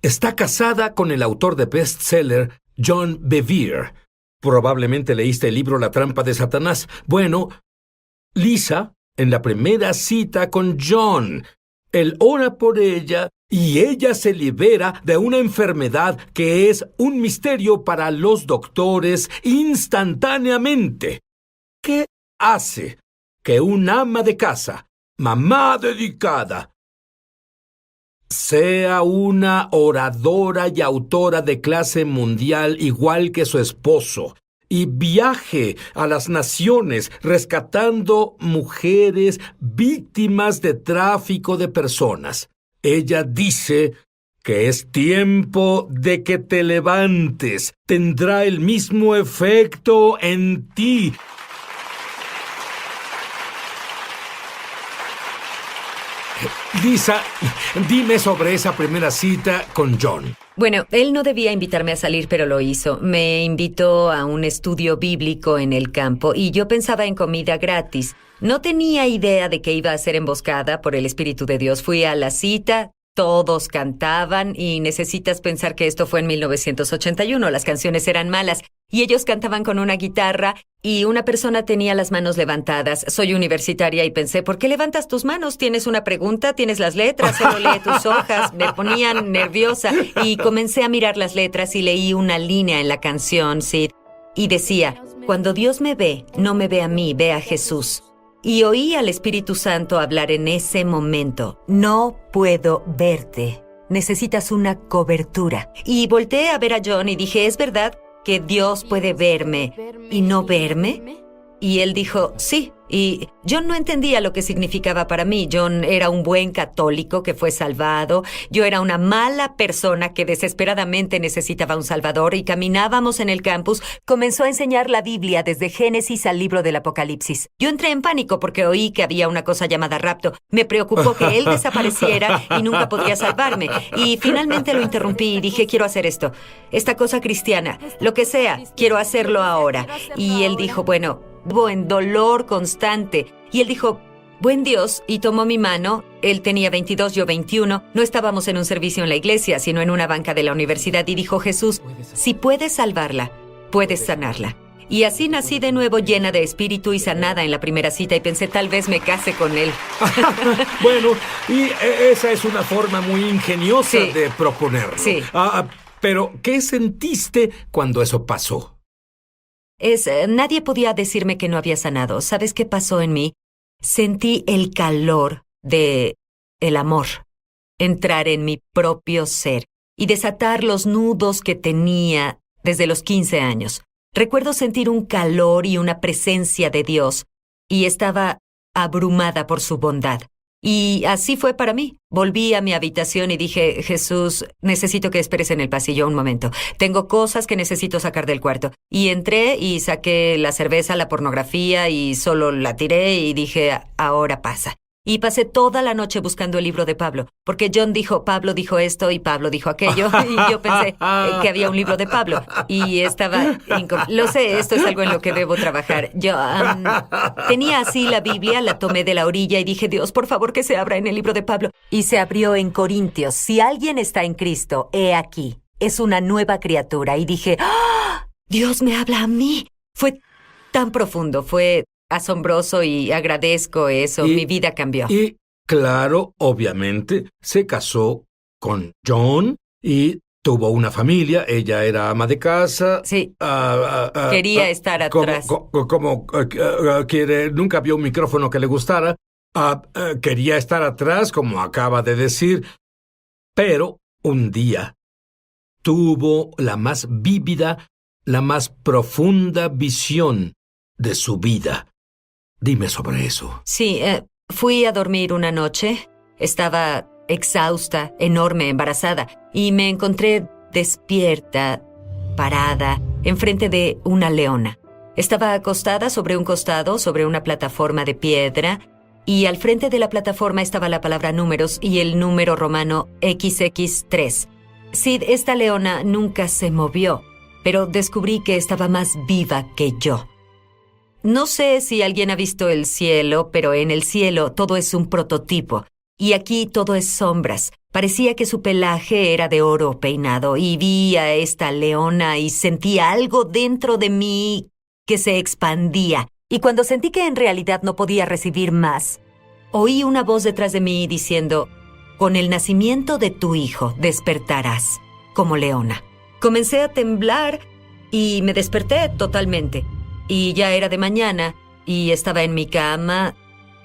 Está casada con el autor de bestseller John Bevere. Probablemente leíste el libro La trampa de Satanás. Bueno, Lisa, en la primera cita con John, él ora por ella y ella se libera de una enfermedad que es un misterio para los doctores instantáneamente. ¿Qué hace que un ama de casa, mamá dedicada, sea una oradora y autora de clase mundial igual que su esposo y viaje a las naciones rescatando mujeres víctimas de tráfico de personas? Ella dice que es tiempo de que te levantes. Tendrá el mismo efecto en ti. Lisa, dime sobre esa primera cita con John. Bueno, él no debía invitarme a salir, pero lo hizo. Me invitó a un estudio bíblico en el campo y yo pensaba en comida gratis. No tenía idea de que iba a ser emboscada por el Espíritu de Dios. Fui a la cita, todos cantaban y necesitas pensar que esto fue en 1981. Las canciones eran malas y ellos cantaban con una guitarra y una persona tenía las manos levantadas. Soy universitaria y pensé, ¿por qué levantas tus manos? ¿Tienes una pregunta? ¿Tienes las letras? Solo lee tus hojas. Me ponían nerviosa y comencé a mirar las letras y leí una línea en la canción, Sid, y decía, cuando Dios me ve, no me ve a mí, ve a Jesús. Y oí al Espíritu Santo hablar en ese momento, no puedo verte, necesitas una cobertura. Y volteé a ver a John y dije, ¿es verdad que Dios puede verme y no verme? Y él dijo, sí. Y John no entendía lo que significaba para mí. John era un buen católico que fue salvado. Yo era una mala persona que desesperadamente necesitaba un salvador y caminábamos en el campus. Comenzó a enseñar la Biblia desde Génesis al libro del Apocalipsis. Yo entré en pánico porque oí que había una cosa llamada rapto. Me preocupó que él desapareciera y nunca podría salvarme. Y finalmente lo interrumpí y dije, quiero hacer esto. Esta cosa cristiana, lo que sea, quiero hacerlo ahora. Y él dijo, bueno, en dolor constante. Y él dijo, buen Dios, y tomó mi mano. Él tenía 22, yo 21. No estábamos en un servicio en la iglesia, sino en una banca de la universidad. Y dijo, Jesús, si puedes salvarla, puedes sanarla. Y así nací de nuevo llena de espíritu y sanada en la primera cita. Y pensé, tal vez me case con él. Bueno, y esa es una forma muy ingeniosa de proponerlo. Sí. Pero, ¿qué sentiste cuando eso pasó? Nadie podía decirme que no había sanado. ¿Sabes qué pasó en mí? Sentí el calor de el amor entrar en mi propio ser y desatar los nudos que tenía desde los 15 años. Recuerdo sentir un calor y una presencia de Dios y estaba abrumada por su bondad. Y así fue para mí. Volví a mi habitación y dije, Jesús, necesito que esperes en el pasillo un momento. Tengo cosas que necesito sacar del cuarto. Y entré y saqué la cerveza, la pornografía y solo la tiré y dije, ahora pasa. Y pasé toda la noche buscando el libro de Pablo, porque John dijo, Pablo dijo esto y Pablo dijo aquello, y yo pensé que había un libro de Pablo, y estaba... Lo sé, esto es algo en lo que debo trabajar. Yo tenía así la Biblia, la tomé de la orilla y dije, Dios, por favor, que se abra en el libro de Pablo. Y se abrió en Corintios. Si alguien está en Cristo, he aquí, es una nueva criatura. Y dije, ¡ah! Dios me habla a mí. Fue tan profundo, fue... asombroso y agradezco eso. Mi vida cambió. Y, claro, obviamente, se casó con John y tuvo una familia. Ella era ama de casa. Sí. Quería estar atrás. Nunca vio un micrófono que le gustara. Quería estar atrás, como acaba de decir. Pero un día tuvo la más vívida, la más profunda visión de su vida. Dime sobre eso. Sí, fui a dormir una noche. Estaba exhausta, enorme, embarazada. Y me encontré despierta, parada, enfrente de una leona. Estaba acostada sobre un costado, sobre una plataforma de piedra. Y al frente de la plataforma estaba la palabra números y el número romano XX3. Sid, esta leona nunca se movió, pero descubrí que estaba más viva que yo. No sé si alguien ha visto el cielo, pero en el cielo todo es un prototipo. Y aquí todo es sombras. Parecía que su pelaje era de oro peinado y vi a esta leona y sentí algo dentro de mí que se expandía. Y cuando sentí que en realidad no podía recibir más, oí una voz detrás de mí diciendo: con el nacimiento de tu hijo despertarás como leona. Comencé a temblar y me desperté totalmente. Y ya era de mañana y estaba en mi cama,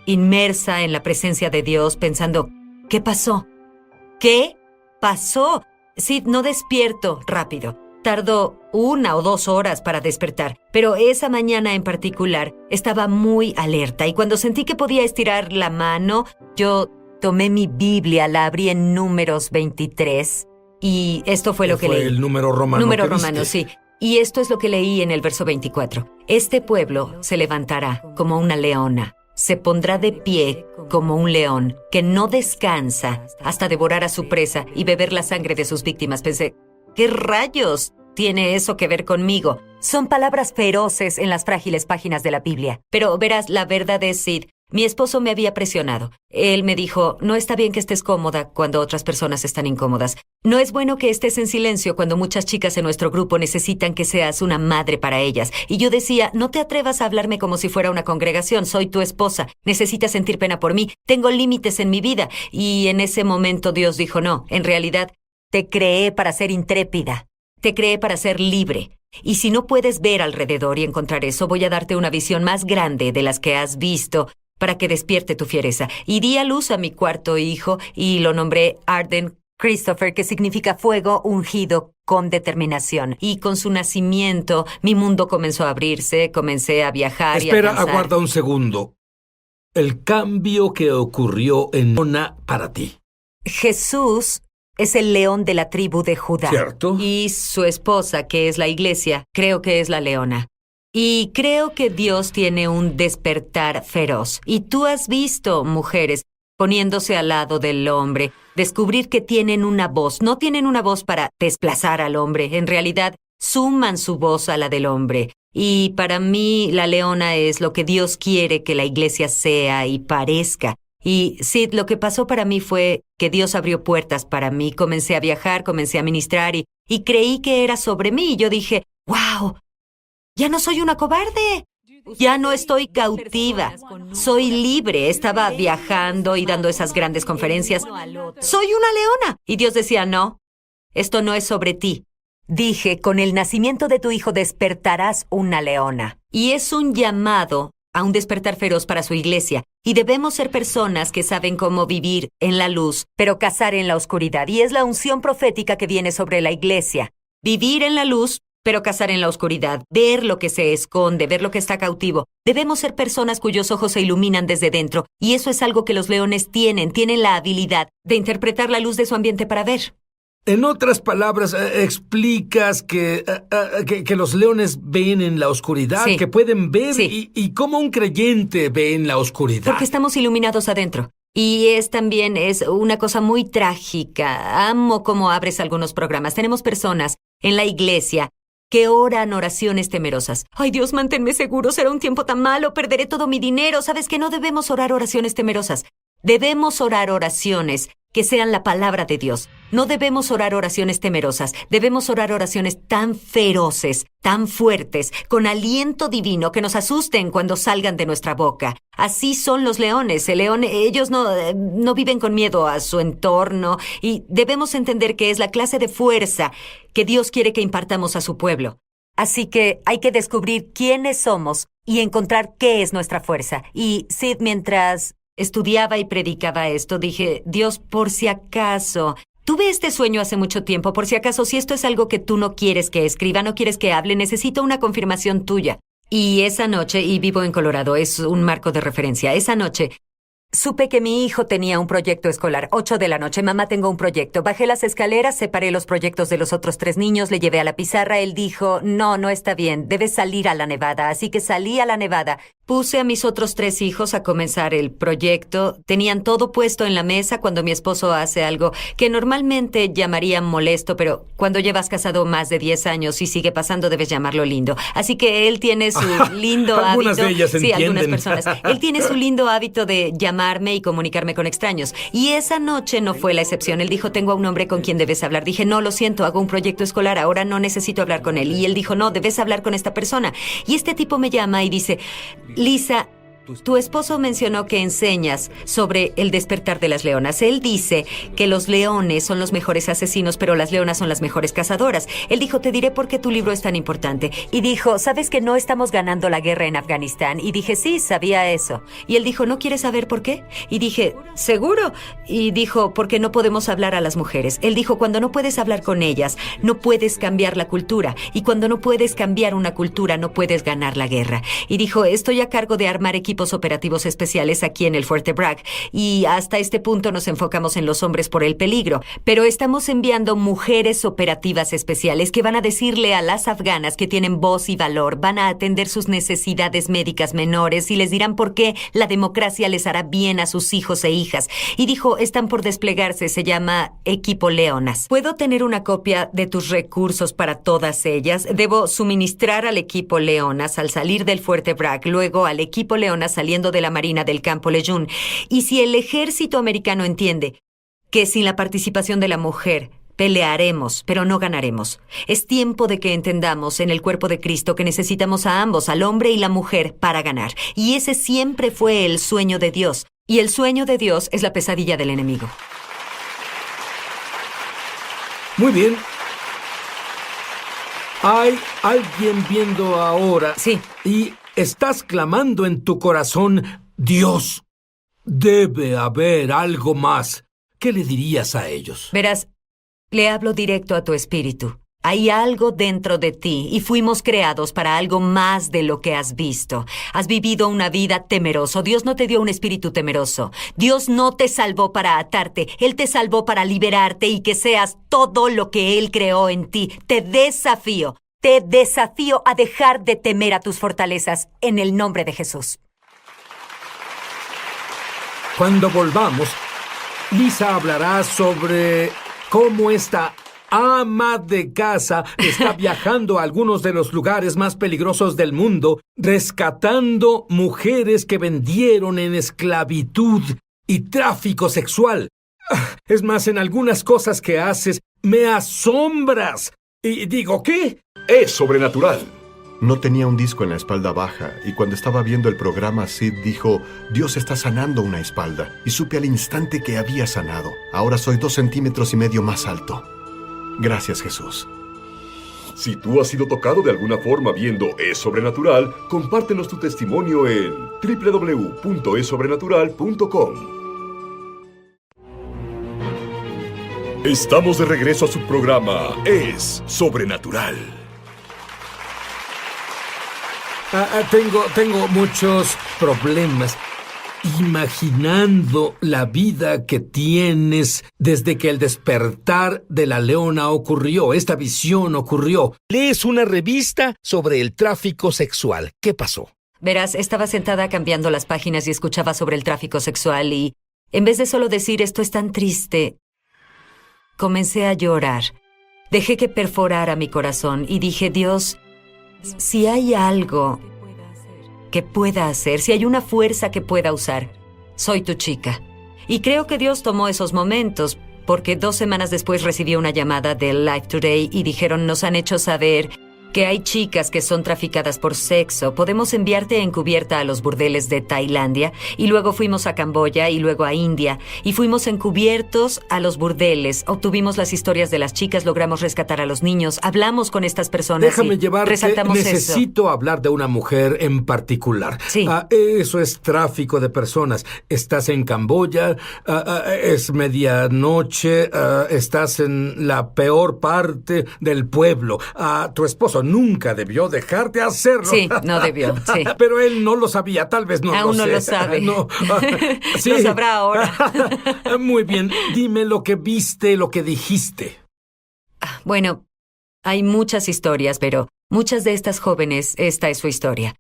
inmersa en la presencia de Dios, pensando: ¿qué pasó? ¿Qué pasó? Sid, no despierto rápido. Tardó 1 o 2 horas para despertar, pero esa mañana en particular estaba muy alerta y cuando sentí que podía estirar la mano, yo tomé mi Biblia, la abrí en Números 23 y esto fue lo que leí. El número romano. Número romano, sí. Y esto es lo que leí en el verso 24. Este pueblo se levantará como una leona. Se pondrá de pie como un león que no descansa hasta devorar a su presa y beber la sangre de sus víctimas. Pensé, ¿qué rayos tiene eso que ver conmigo? Son palabras feroces en las frágiles páginas de la Biblia. Pero verás, la verdad es, Sid, mi esposo me había presionado. Él me dijo: no está bien que estés cómoda cuando otras personas están incómodas. No es bueno que estés en silencio cuando muchas chicas en nuestro grupo necesitan que seas una madre para ellas. Y yo decía: no te atrevas a hablarme como si fuera una congregación. Soy tu esposa. Necesitas sentir pena por mí. Tengo límites en mi vida. Y en ese momento Dios dijo: no, en realidad, te creé para ser intrépida. Te creé para ser libre. Y si no puedes ver alrededor y encontrar eso, voy a darte una visión más grande de las que has visto para que despierte tu fiereza. Y di a luz a mi cuarto hijo y lo nombré Arden Christopher, que significa fuego ungido con determinación. Y con su nacimiento, mi mundo comenzó a abrirse, comencé a viajar y a Espera, alcanzar. aguarda un segundo. El cambio que ocurrió en Leona para ti. Jesús es el león de la tribu de Judá. ¿Cierto? Y su esposa, que es la iglesia, creo que es la leona. Y creo que Dios tiene un despertar feroz. Y tú has visto mujeres poniéndose al lado del hombre, descubrir que tienen una voz. No tienen una voz para desplazar al hombre. En realidad, suman su voz a la del hombre. Y para mí, la leona es lo que Dios quiere que la iglesia sea y parezca. Y Sid, lo que pasó para mí fue que Dios abrió puertas para mí. Comencé a viajar, comencé a ministrar y creí que era sobre mí. Y yo dije: ¡wow! Ya no soy una cobarde. Ya no estoy cautiva. Soy libre. Estaba viajando y dando esas grandes conferencias. Soy una leona. Y Dios decía: no, esto no es sobre ti. Dije: con el nacimiento de tu hijo despertarás una leona. Y es un llamado a un despertar feroz para su iglesia. Y debemos ser personas que saben cómo vivir en la luz, pero cazar en la oscuridad. Y es la unción profética que viene sobre la iglesia. Vivir en la luz, pero cazar en la oscuridad, ver lo que se esconde, ver lo que está cautivo. Debemos ser personas cuyos ojos se iluminan desde dentro, y eso es algo que los leones tienen la habilidad de interpretar la luz de su ambiente para ver. En otras palabras, explicas que los leones ven en la oscuridad, Sí. que pueden ver Sí. y cómo un creyente ve en la oscuridad. Porque estamos iluminados adentro. Y es una cosa muy trágica. Amo cómo abres algunos programas. Tenemos personas en la iglesia que oran oraciones temerosas. Ay, Dios, manténme seguro, será un tiempo tan malo, perderé todo mi dinero. ¿Sabes que no debemos orar oraciones temerosas? Debemos orar oraciones que sean la palabra de Dios. No debemos orar oraciones temerosas. Debemos orar oraciones tan feroces, tan fuertes, con aliento divino, que nos asusten cuando salgan de nuestra boca. Así son los leones. El león, ellos no viven con miedo a su entorno y debemos entender que es la clase de fuerza que Dios quiere que impartamos a su pueblo. Así que hay que descubrir quiénes somos y encontrar qué es nuestra fuerza. Y Sid, mientras estudiaba y predicaba esto, dije: Dios, por si acaso, tuve este sueño hace mucho tiempo, por si acaso, si esto es algo que tú no quieres que escriba, no quieres que hable, necesito una confirmación tuya. Y esa noche, y vivo en Colorado, es un marco de referencia, esa noche supe que mi hijo tenía un proyecto escolar. 8 de la noche, mamá, tengo un proyecto. Bajé las escaleras, separé los proyectos de los otros 3 niños, le llevé a la pizarra. Él dijo: no está bien, debes salir a la nevada. Así que salí a la nevada. Puse a mis otros 3 hijos a comenzar el proyecto. Tenían todo puesto en la mesa cuando mi esposo hace algo que normalmente llamaría molesto, pero cuando llevas casado más de 10 años y sigue pasando, debes llamarlo lindo. Así que él tiene su lindo hábito. Algunas de ellas sí, algunas entienden. personas. Él tiene su lindo hábito de llamar llamarme y comunicarme con extraños. Y esa noche no fue la excepción. Él dijo, tengo a un hombre con quien debes hablar. Dije, no, lo siento, hago un proyecto escolar, ahora no necesito hablar con él. Y él dijo, no, debes hablar con esta persona. Y este tipo me llama y dice, Lisa, tu esposo mencionó que enseñas sobre el despertar de las leonas. Él dice que los leones son los mejores asesinos, pero las leonas son las mejores cazadoras. Él dijo, te diré por qué tu libro es tan importante. Y dijo, ¿sabes que no estamos ganando la guerra en Afganistán? Y dije, sí, sabía eso. Y él dijo, ¿no quieres saber por qué? Y dije, ¿seguro? Y dijo, porque no podemos hablar a las mujeres. Él dijo, cuando no puedes hablar con ellas, no puedes cambiar la cultura. Y cuando no puedes cambiar una cultura, no puedes ganar la guerra. Y dijo, estoy a cargo de armar equipos operativos especiales aquí en el Fuerte Bragg y hasta este punto nos enfocamos en los hombres por el peligro, pero estamos enviando mujeres operativas especiales que van a decirle a las afganas que tienen voz y valor, van a atender sus necesidades médicas menores y les dirán por qué la democracia les hará bien a sus hijos e hijas. Y dijo, están por desplegarse, se llama Equipo Leonas. ¿Puedo tener una copia de tus recursos para todas ellas? Debo suministrar al Equipo Leonas al salir del Fuerte Bragg, luego al Equipo Leonas saliendo de la Marina del Campo Lejeune. Y si el ejército americano entiende que sin la participación de la mujer pelearemos, pero no ganaremos, es tiempo de que entendamos en el cuerpo de Cristo que necesitamos a ambos, al hombre y la mujer, para ganar. Y ese siempre fue el sueño de Dios. Y el sueño de Dios es la pesadilla del enemigo. Muy bien. Hay alguien viendo ahora. Sí. Y estás clamando en tu corazón, Dios, debe haber algo más. ¿Qué le dirías a ellos? Verás, le hablo directo a tu espíritu. Hay algo dentro de ti y fuimos creados para algo más de lo que has visto. Has vivido una vida temeroso. Dios no te dio un espíritu temeroso. Dios no te salvó para atarte. Él te salvó para liberarte y que seas todo lo que Él creó en ti. Te desafío a dejar de temer a tus fortalezas en el nombre de Jesús. Cuando volvamos, Lisa hablará sobre cómo esta ama de casa está viajando a algunos de los lugares más peligrosos del mundo, rescatando mujeres que vendieron en esclavitud y tráfico sexual. Es más, en algunas cosas que haces, me asombras. Y digo, ¿qué? Es sobrenatural. No tenía un disco en la espalda baja y cuando estaba viendo el programa Sid dijo, Dios está sanando una espalda y supe al instante que había sanado. Ahora soy 2,5 centímetros más alto. Gracias, Jesús. Si tú has sido tocado de alguna forma viendo Es Sobrenatural, compártenos tu testimonio en www.esobrenatural.com. Estamos de regreso a su programa Es Sobrenatural. Tengo muchos problemas imaginando la vida que tienes desde que el despertar de la leona ocurrió, esta visión ocurrió. Lees una revista sobre el tráfico sexual. ¿Qué pasó? Verás, estaba sentada cambiando las páginas y escuchaba sobre el tráfico sexual y, en vez de solo decir esto es tan triste, comencé a llorar. Dejé que perforara mi corazón y dije, Dios, si hay algo que pueda hacer, si hay una fuerza que pueda usar, soy tu chica. Y creo que Dios tomó esos momentos, porque 2 semanas después recibí una llamada de Life Today y dijeron, nos han hecho saber que hay chicas que son traficadas por sexo. Podemos enviarte encubierta a los burdeles de Tailandia. Y luego fuimos a Camboya y luego a India. Y fuimos encubiertos a los burdeles. Obtuvimos las historias de las chicas, logramos rescatar a los niños. Hablamos con estas personas. Déjame llevarte. Resaltamos Necesito hablar de una mujer en particular. Sí. Eso es tráfico de personas. Estás en Camboya, es medianoche, estás en la peor parte del pueblo. Tu esposo nunca debió dejarte hacerlo. Sí, no debió, sí. Pero él no lo sabía, tal vez no Aún lo sé. no lo sabe. No. Sí. Lo sabrá ahora. Muy bien, dime lo que viste, lo que dijiste. Bueno, hay muchas historias, pero muchas de estas jóvenes, esta es su historia.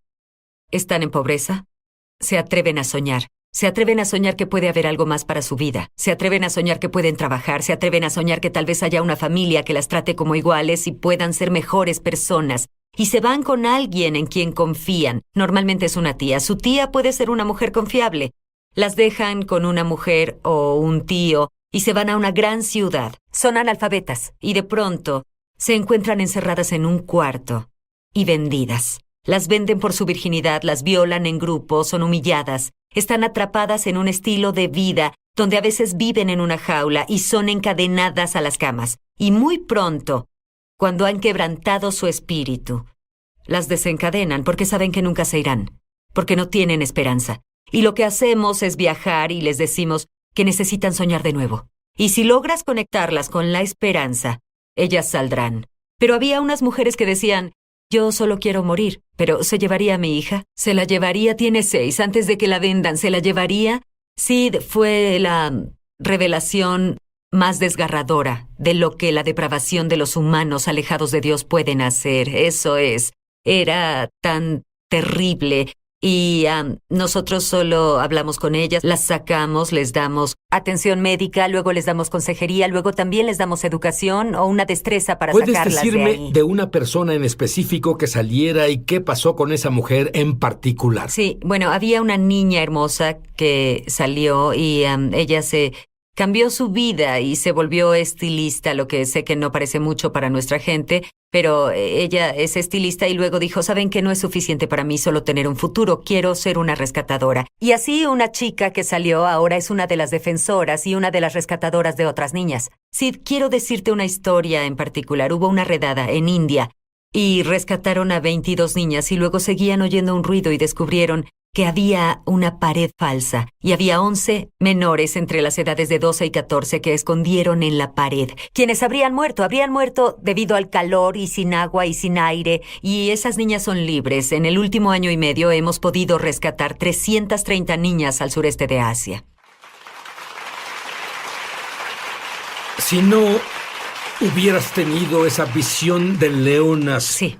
Están en pobreza, se atreven a soñar. Se atreven a soñar que puede haber algo más para su vida. Se atreven a soñar que pueden trabajar. Se atreven a soñar que tal vez haya una familia que las trate como iguales y puedan ser mejores personas. Y se van con alguien en quien confían. Normalmente es una tía. Su tía puede ser una mujer confiable. Las dejan con una mujer o un tío y se van a una gran ciudad. Son analfabetas y de pronto se encuentran encerradas en un cuarto y vendidas. Las venden por su virginidad, las violan en grupo, son humilladas. Están atrapadas en un estilo de vida donde a veces viven en una jaula y son encadenadas a las camas. Y muy pronto, cuando han quebrantado su espíritu, las desencadenan porque saben que nunca se irán, porque no tienen esperanza. Y lo que hacemos es viajar y les decimos que necesitan soñar de nuevo. Y si logras conectarlas con la esperanza, ellas saldrán. Pero había unas mujeres que decían, yo solo quiero morir, pero ¿se llevaría a mi hija? ¿Se la llevaría? Tiene 6, antes de que la vendan, ¿se la llevaría? Sid fue la revelación más desgarradora de lo que la depravación de los humanos alejados de Dios pueden hacer. Eso es. Era tan terrible. Y nosotros solo hablamos con ellas, las sacamos, les damos atención médica, luego les damos consejería, luego también les damos educación o una destreza para sacarlas de ahí. ¿Puedes decirme de una persona en específico que saliera y qué pasó con esa mujer en particular? Sí, bueno, había una niña hermosa que salió y ella se cambió su vida y se volvió estilista, lo que sé que no parece mucho para nuestra gente, pero ella es estilista y luego dijo, ¿saben qué? No es suficiente para mí solo tener un futuro, quiero ser una rescatadora. Y así una chica que salió ahora es una de las defensoras y una de las rescatadoras de otras niñas. Sid, quiero decirte una historia en particular. Hubo una redada en India y rescataron a 22 niñas y luego seguían oyendo un ruido y descubrieron que había una pared falsa y había 11 menores entre las edades de 12 y 14 que escondieron en la pared. Quienes habrían muerto debido al calor y sin agua y sin aire, y esas niñas son libres. En el último año y medio hemos podido rescatar 330 niñas al sureste de Asia. Si no hubieras tenido esa visión de leonas, Sí.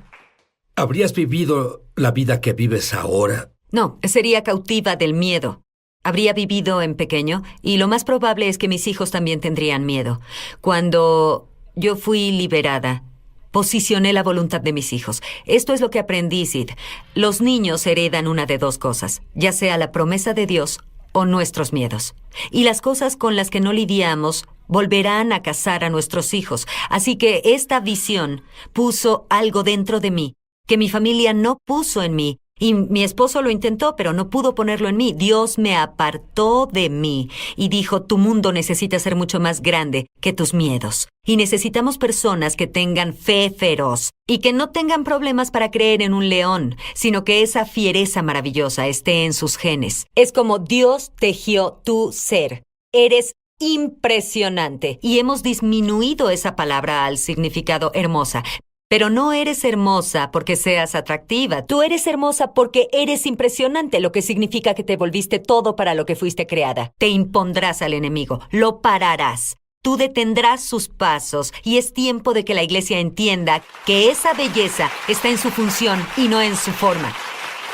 ¿habrías vivido la vida que vives ahora? No, sería cautiva del miedo. Habría vivido en pequeño y lo más probable es que mis hijos también tendrían miedo. Cuando yo fui liberada, posicioné la voluntad de mis hijos. Esto es lo que aprendí, Sid. Los niños heredan una de dos cosas, ya sea la promesa de Dios o nuestros miedos. Y las cosas con las que no lidiamos volverán a cazar a nuestros hijos. Así que esta visión puso algo dentro de mí que mi familia no puso en mí. Y mi esposo lo intentó, pero no pudo ponerlo en mí. Dios me apartó de mí y dijo, tu mundo necesita ser mucho más grande que tus miedos. Y necesitamos personas que tengan fe feroz y que no tengan problemas para creer en un león, sino que esa fiereza maravillosa esté en sus genes. Es como Dios tejió tu ser. Eres impresionante. Y hemos disminuido esa palabra al significado hermosa. Pero no eres hermosa porque seas atractiva. Tú eres hermosa porque eres impresionante, lo que significa que te volviste todo para lo que fuiste creada. Te impondrás al enemigo, lo pararás. Tú detendrás sus pasos y es tiempo de que la iglesia entienda que esa belleza está en su función y no en su forma.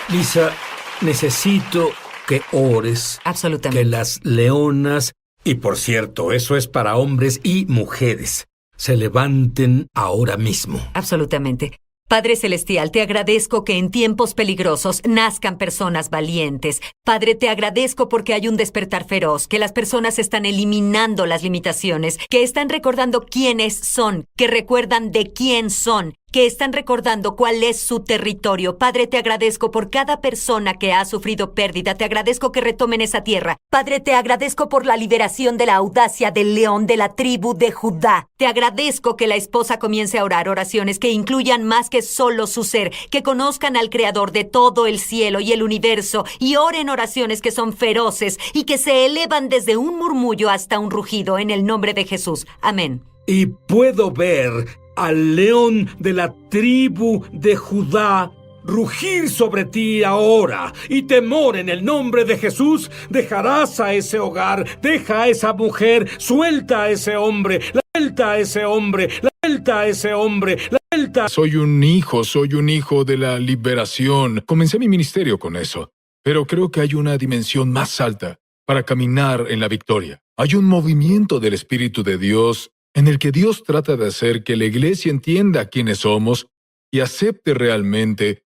Lisa, necesito que ores. Absolutamente. Que las leonas, y por cierto, eso es para hombres y mujeres, se levanten ahora mismo. Absolutamente. Padre Celestial, te agradezco que en tiempos peligrosos nazcan personas valientes. Padre, te agradezco porque hay un despertar feroz, que las personas están eliminando las limitaciones, que están recordando quiénes son, que recuerdan de quién son, que están recordando cuál es su territorio. Padre, te agradezco por cada persona que ha sufrido pérdida. Te agradezco que retomen esa tierra. Padre, te agradezco por la liberación de la audacia del león de la tribu de Judá. Te agradezco que la esposa comience a orar oraciones que incluyan más que solo su ser, que conozcan al Creador de todo el cielo y el universo y oren oraciones que son feroces y que se elevan desde un murmullo hasta un rugido en el nombre de Jesús. Amén. Y puedo ver al león de la tribu de Judá rugir sobre ti ahora, y temor en el nombre de Jesús. Dejarás a ese hogar, deja a esa mujer, suelta a ese hombre, suelta a ese hombre, suelta a ese hombre, suelta. Soy un hijo de la liberación. Comencé mi ministerio con eso, pero creo que hay una dimensión más alta para caminar en la victoria. Hay un movimiento del Espíritu de Dios en el que Dios trata de hacer que la iglesia entienda quiénes somos y acepte realmente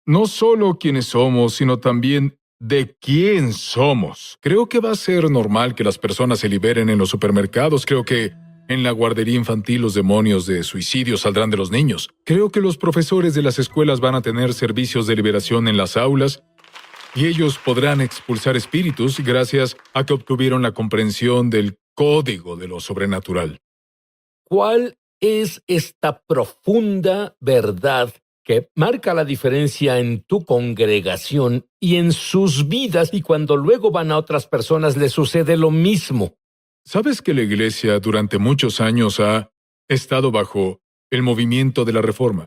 no solo quiénes somos, sino también de quién somos. Creo que va a ser normal que las personas se liberen en los supermercados. Creo que en la guardería infantil los demonios de suicidio saldrán de los niños. Creo que los profesores de las escuelas van a tener servicios de liberación en las aulas y ellos podrán expulsar espíritus gracias a que obtuvieron la comprensión del código de lo sobrenatural. ¿Cuál es esta profunda verdad que marca la diferencia en tu congregación y en sus vidas, y cuando luego van a otras personas les sucede lo mismo? ¿Sabes que la Iglesia durante muchos años ha estado bajo el movimiento de la Reforma?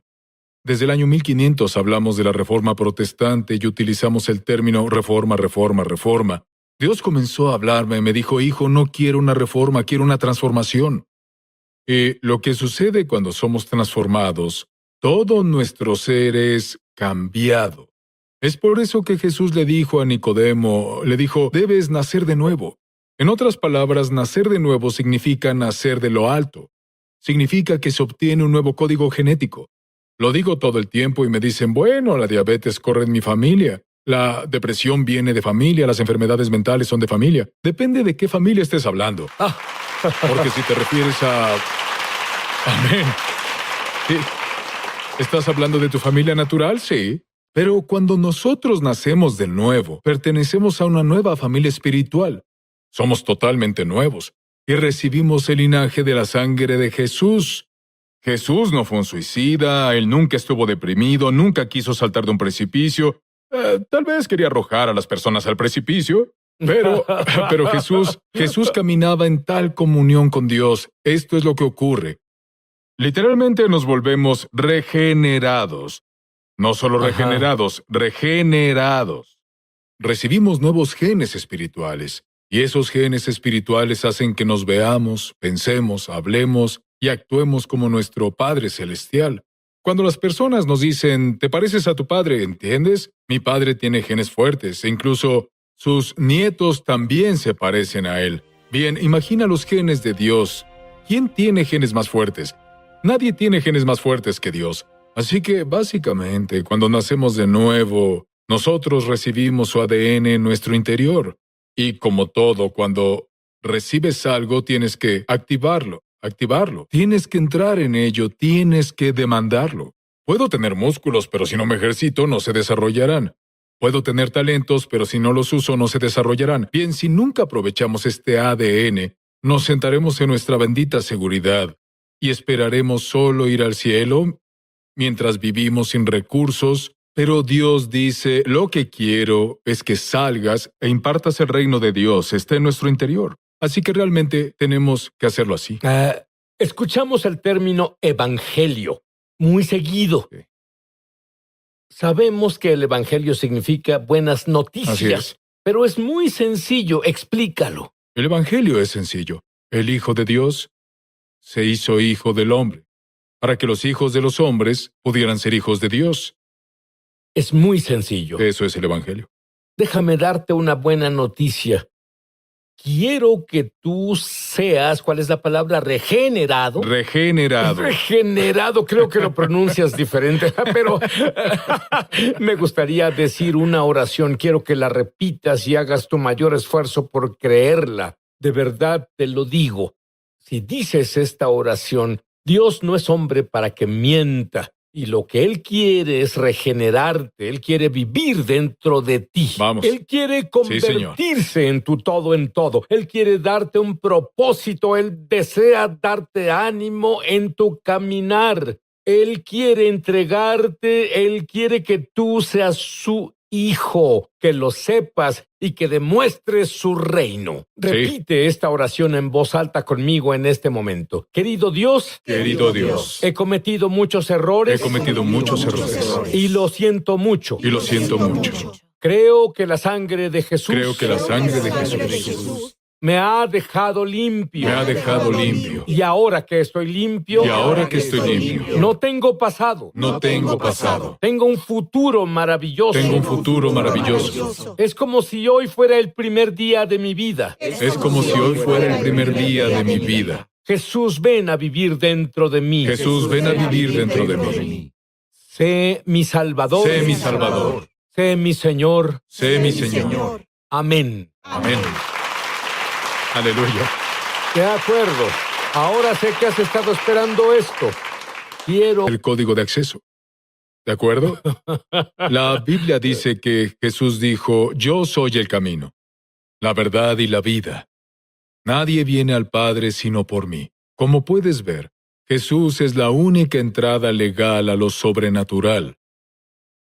Desde el año 1500 hablamos de la Reforma protestante y utilizamos el término reforma, reforma, reforma. Dios comenzó a hablarme, me dijo, hijo, no quiero una reforma, quiero una transformación. Y lo que sucede cuando somos transformados, todo nuestro ser es cambiado. Es por eso que Jesús le dijo a Nicodemo, le dijo, debes nacer de nuevo. En otras palabras, nacer de nuevo significa nacer de lo alto. Significa que se obtiene un nuevo código genético. Lo digo todo el tiempo y me dicen, bueno, la diabetes corre en mi familia, la depresión viene de familia, las enfermedades mentales son de familia. Depende de qué familia estés hablando. Porque si te refieres a... Amén. Sí. ¿Estás hablando de tu familia natural? Sí. Pero cuando nosotros nacemos de nuevo, pertenecemos a una nueva familia espiritual. Somos totalmente nuevos y recibimos el linaje de la sangre de Jesús. Jesús no fue un suicida, él nunca estuvo deprimido, nunca quiso saltar de un precipicio. Tal vez quería arrojar a las personas al precipicio, pero Jesús caminaba en tal comunión con Dios. Esto es lo que ocurre. Literalmente nos volvemos regenerados. No solo regenerados, regenerados. Recibimos nuevos genes espirituales, y esos genes espirituales hacen que nos veamos, pensemos, hablemos y actuemos como nuestro Padre Celestial. Cuando las personas nos dicen, ¿te pareces a tu padre? ¿Entiendes? Mi padre tiene genes fuertes, e incluso sus nietos también se parecen a él. Bien, imagina los genes de Dios. ¿Quién tiene genes más fuertes? Nadie tiene genes más fuertes que Dios. Así que, básicamente, cuando nacemos de nuevo, nosotros recibimos su ADN en nuestro interior. Y como todo, cuando recibes algo, tienes que activarlo. Tienes que entrar en ello, tienes que demandarlo. Puedo tener músculos, pero si no me ejercito, no se desarrollarán. Puedo tener talentos, pero si no los uso, no se desarrollarán. Bien, si nunca aprovechamos este ADN, nos sentaremos en nuestra bendita seguridad y esperaremos solo ir al cielo mientras vivimos sin recursos. Pero Dios dice, lo que quiero es que salgas e impartas el reino de Dios, está en nuestro interior. Así que realmente tenemos que hacerlo así. Escuchamos el término evangelio muy seguido. Sí. Sabemos que el evangelio significa buenas Así noticias, es. pero es muy sencillo, explícalo. El evangelio es sencillo. El Hijo de Dios se hizo hijo del hombre, para que los hijos de los hombres pudieran ser hijos de Dios. Es muy sencillo. Eso es el evangelio. Déjame darte una buena noticia. Quiero que tú seas, ¿cuál es la palabra? Regenerado. Regenerado, creo que lo pronuncias diferente, pero me gustaría decir una oración. Quiero que la repitas y hagas tu mayor esfuerzo por creerla. De verdad te lo digo. Si dices esta oración, Dios no es hombre para que mienta. Y lo que Él quiere es regenerarte. Él quiere vivir dentro de ti. Vamos. Él quiere convertirse en tu todo en todo. Él quiere darte un propósito. Él desea darte ánimo en tu caminar. Él quiere entregarte. Él quiere que tú seas su hijo, que lo sepas y que demuestres su reino. Repite esta oración en voz alta conmigo en este momento. Querido Dios, Dios, he cometido muchos errores. Y lo siento mucho. Creo que la sangre de Jesús me ha dejado limpio. Y ahora que estoy limpio, no tengo pasado. Tengo un futuro maravilloso. Es como si hoy fuera el primer día de mi vida. Jesús, ven a vivir dentro de mí. Sé mi Salvador. Sé mi Señor. Sé mi Señor. Amén. Amén. Aleluya. De acuerdo. Ahora sé que has estado esperando esto. Quiero... El código de acceso. ¿De acuerdo? La Biblia dice que Jesús dijo, yo soy el camino, la verdad y la vida. Nadie viene al Padre sino por mí. Como puedes ver, Jesús es la única entrada legal a lo sobrenatural.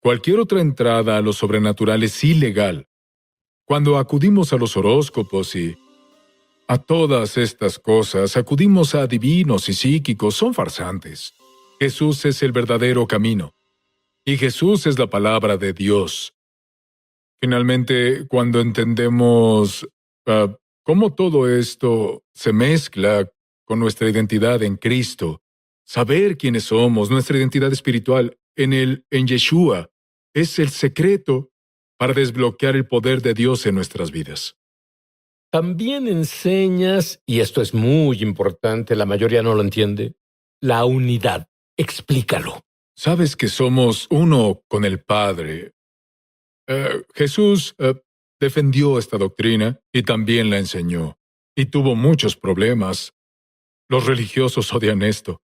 Cualquier otra entrada a lo sobrenatural es ilegal. Cuando acudimos a los horóscopos y a todas estas cosas, acudimos a adivinos y psíquicos, son farsantes. Jesús es el verdadero camino. Y Jesús es la palabra de Dios. Finalmente, cuando entendemos cómo todo esto se mezcla con nuestra identidad en Cristo, saber quiénes somos, nuestra identidad espiritual en Yeshua, es el secreto para desbloquear el poder de Dios en nuestras vidas. También enseñas, y esto es muy importante, la mayoría no lo entiende, la unidad. Explícalo. Sabes que somos uno con el Padre. Jesús defendió esta doctrina y también la enseñó, y tuvo muchos problemas. Los religiosos odian esto,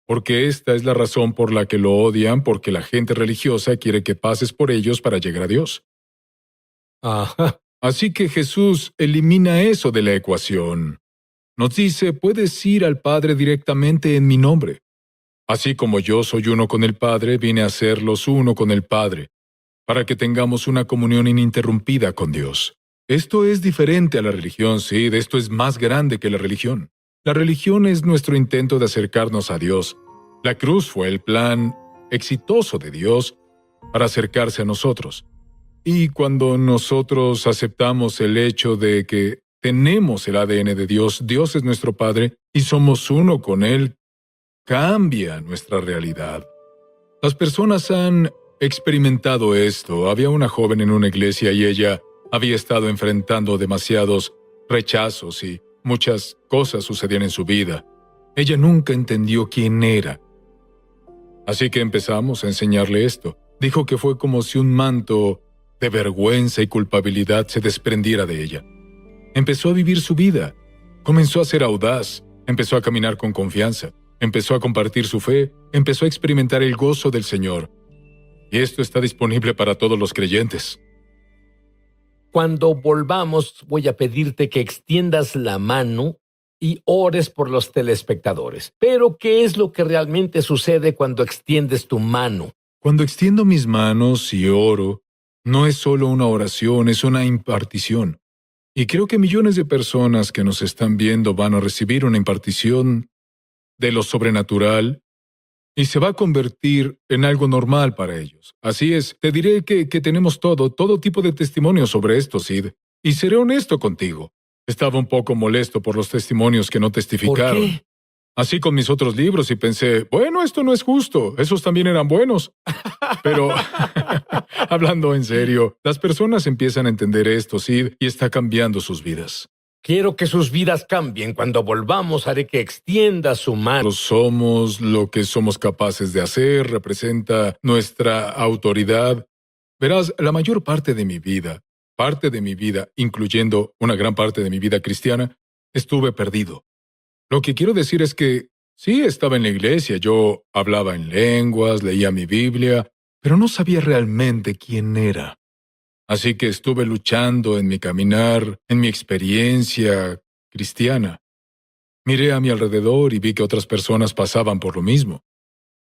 porque esta es la razón por la que lo odian, porque la gente religiosa quiere que pases por ellos para llegar a Dios. Ajá. Así que Jesús elimina eso de la ecuación. Nos dice, puedes ir al Padre directamente en mi nombre. Así como yo soy uno con el Padre, vine a serlos uno con el Padre, para que tengamos una comunión ininterrumpida con Dios. Esto es diferente a la religión, sí, esto es más grande que la religión. La religión es nuestro intento de acercarnos a Dios. La cruz fue el plan exitoso de Dios para acercarse a nosotros. Y cuando nosotros aceptamos el hecho de que tenemos el ADN de Dios, Dios es nuestro Padre y somos uno con Él, cambia nuestra realidad. Las personas han experimentado esto. Había una joven en una iglesia y ella había estado enfrentando demasiados rechazos y muchas cosas sucedían en su vida. Ella nunca entendió quién era. Así que empezamos a enseñarle esto. Dijo que fue como si un manto de vergüenza y culpabilidad se desprendiera de ella. Empezó a vivir su vida. Comenzó a ser audaz. Empezó a caminar con confianza. Empezó a compartir su fe. Empezó a experimentar el gozo del Señor. Y esto está disponible para todos los creyentes. Cuando volvamos, voy a pedirte que extiendas la mano y ores por los telespectadores. Pero, ¿qué es lo que realmente sucede cuando extiendes tu mano? Cuando extiendo mis manos y oro, no es solo una oración, es una impartición. Y creo que millones de personas que nos están viendo van a recibir una impartición de lo sobrenatural y se va a convertir en algo normal para ellos. Así es, te diré que tenemos todo tipo de testimonios sobre esto, Sid. Y seré honesto contigo. Estaba un poco molesto por los testimonios que no testificaron. ¿Por qué? Así con mis otros libros y pensé, bueno, esto no es justo, esos también eran buenos. Pero, hablando en serio, las personas empiezan a entender esto, Sid, y está cambiando sus vidas. Quiero que sus vidas cambien. Cuando volvamos, haré que extienda su mano. Somos lo que somos capaces de hacer, representa nuestra autoridad. Verás, la mayor parte de mi vida, incluyendo una gran parte de mi vida cristiana, estuve perdido. Lo que quiero decir es que sí estaba en la iglesia, yo hablaba en lenguas, leía mi Biblia, pero no sabía realmente quién era. Así que estuve luchando en mi caminar, en mi experiencia cristiana. Miré a mi alrededor y vi que otras personas pasaban por lo mismo.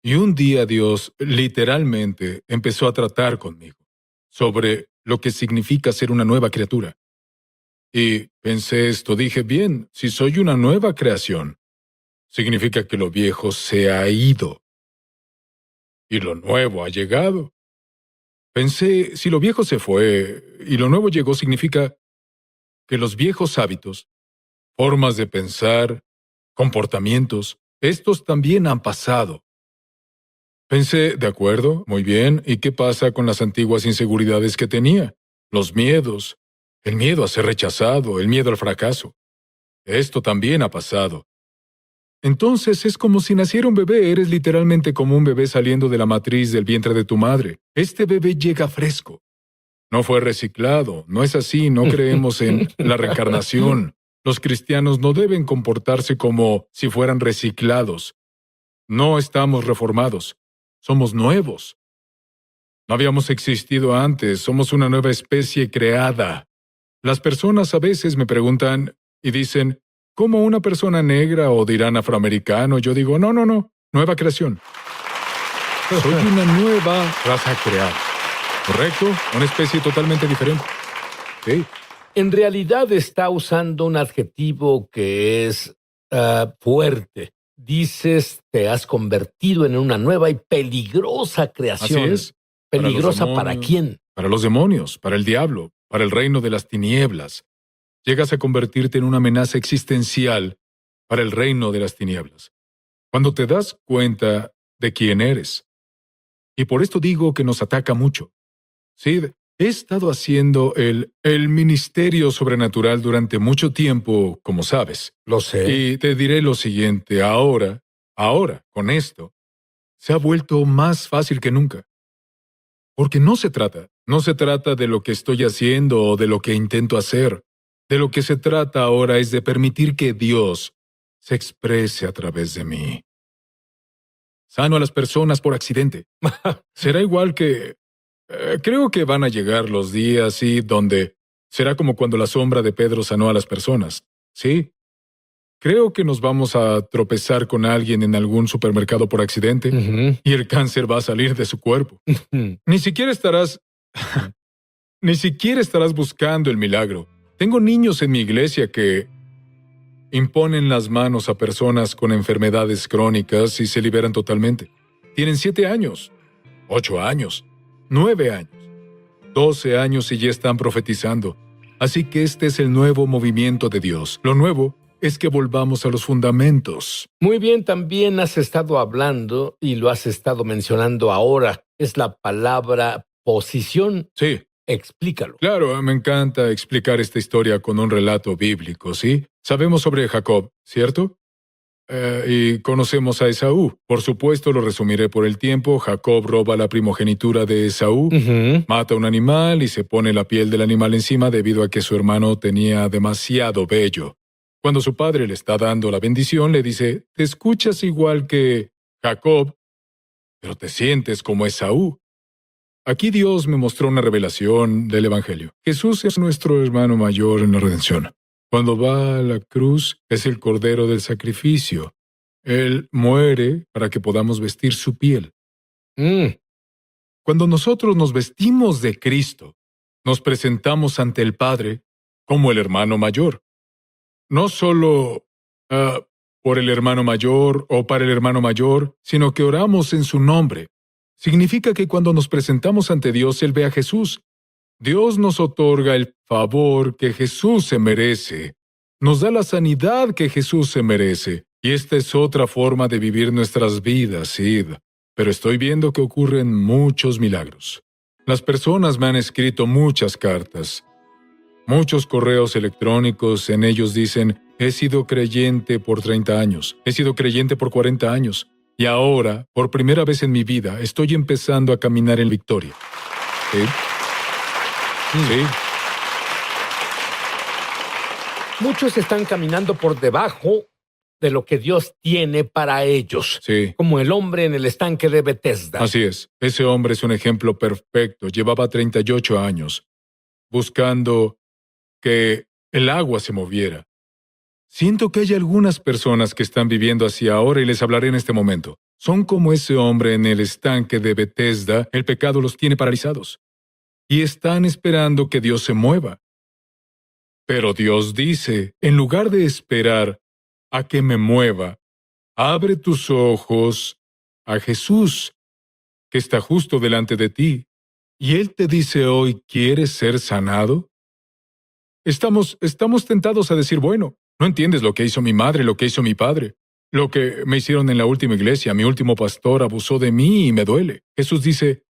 Y un día Dios literalmente empezó a tratar conmigo sobre lo que significa ser una nueva criatura. Y pensé esto, dije, bien, si soy una nueva creación, significa que lo viejo se ha ido y lo nuevo ha llegado. Pensé, si lo viejo se fue y lo nuevo llegó, significa que los viejos hábitos, formas de pensar, comportamientos, estos también han pasado. Pensé, de acuerdo, muy bien, ¿y qué pasa con las antiguas inseguridades que tenía? Los miedos, el miedo a ser rechazado, el miedo al fracaso. Esto también ha pasado. Entonces es como si naciera un bebé. Eres literalmente como un bebé saliendo de la matriz del vientre de tu madre. Este bebé llega fresco. No fue reciclado. No es así. No creemos en la reencarnación. Los cristianos no deben comportarse como si fueran reciclados. No estamos reformados. Somos nuevos. No habíamos existido antes. Somos una nueva especie creada. Las personas a veces me preguntan y dicen, ¿cómo una persona negra o dirán afroamericano? Yo digo, no. Nueva creación. Soy una nueva raza creada. ¿Correcto? Una especie totalmente diferente. Sí. En realidad está usando un adjetivo que es fuerte. Dices, te has convertido en una nueva y peligrosa creación. Así es. ¿Peligrosa Para los para demonios. quién? Para los demonios, para el diablo, para el reino de las tinieblas. Llegas a convertirte en una amenaza existencial para el reino de las tinieblas. Cuando te das cuenta de quién eres. Y por esto digo que nos ataca mucho. Sid, he estado haciendo el ministerio sobrenatural durante mucho tiempo, como sabes. Lo sé. Y te diré lo siguiente, ahora, con esto, se ha vuelto más fácil que nunca. Porque no se trata de lo que estoy haciendo o de lo que intento hacer. De lo que se trata ahora es de permitir que Dios se exprese a través de mí. Sano a las personas por accidente. Será igual que... creo que van a llegar los días, sí, donde será como cuando la sombra de Pedro sanó a las personas. Sí. Creo que nos vamos a tropezar con alguien en algún supermercado por accidente y el cáncer va a salir de su cuerpo. Ni siquiera estarás buscando el milagro. Tengo niños en mi iglesia que imponen las manos a personas con enfermedades crónicas y se liberan totalmente. Tienen 7 años, 8 años, 9 años, 12 años y ya están profetizando. Así que este es el nuevo movimiento de Dios. Lo nuevo es que volvamos a los fundamentos. Muy bien, también has estado hablando y lo has estado mencionando ahora. Es la palabra posición. Sí. Explícalo. Claro, me encanta explicar esta historia con un relato bíblico, ¿sí? Sabemos sobre Jacob, ¿cierto? Y conocemos a Esaú. Por supuesto, lo resumiré por el tiempo. Jacob roba la primogenitura de Esaú, mata un animal y se pone la piel del animal encima debido a que su hermano tenía demasiado vello. Cuando su padre le está dando la bendición, le dice, te escuchas igual que Jacob, pero te sientes como Esaú. Aquí Dios me mostró una revelación del Evangelio. Jesús es nuestro hermano mayor en la redención. Cuando va a la cruz, es el cordero del sacrificio. Él muere para que podamos vestir su piel. Cuando nosotros nos vestimos de Cristo, nos presentamos ante el Padre como el hermano mayor. No solo por el hermano mayor o para el hermano mayor, sino que oramos en su nombre. Significa que cuando nos presentamos ante Dios, Él ve a Jesús. Dios nos otorga el favor que Jesús se merece. Nos da la sanidad que Jesús se merece. Y esta es otra forma de vivir nuestras vidas, Sid. Pero estoy viendo que ocurren muchos milagros. Las personas me han escrito muchas cartas. Muchos correos electrónicos, en ellos dicen, he sido creyente por 30 años, he sido creyente por 40 años, y ahora, por primera vez en mi vida, estoy empezando a caminar en victoria. ¿Sí? Sí. Muchos están caminando por debajo de lo que Dios tiene para ellos. Sí. Como el hombre en el estanque de Bethesda. Así es. Ese hombre es un ejemplo perfecto. Llevaba 38 años buscando que el agua se moviera. Siento que hay algunas personas que están viviendo así ahora y les hablaré en este momento. Son como ese hombre en el estanque de Bethesda. El pecado los tiene paralizados. Y están esperando que Dios se mueva. Pero Dios dice, en lugar de esperar a que me mueva, abre tus ojos a Jesús, que está justo delante de ti. Y Él te dice hoy, ¿quieres ser sanado? Estamos tentados a decir, bueno, no entiendes lo que hizo mi madre, lo que hizo mi padre, lo que me hicieron en la última iglesia, mi último pastor abusó de mí y me duele. Jesús dice,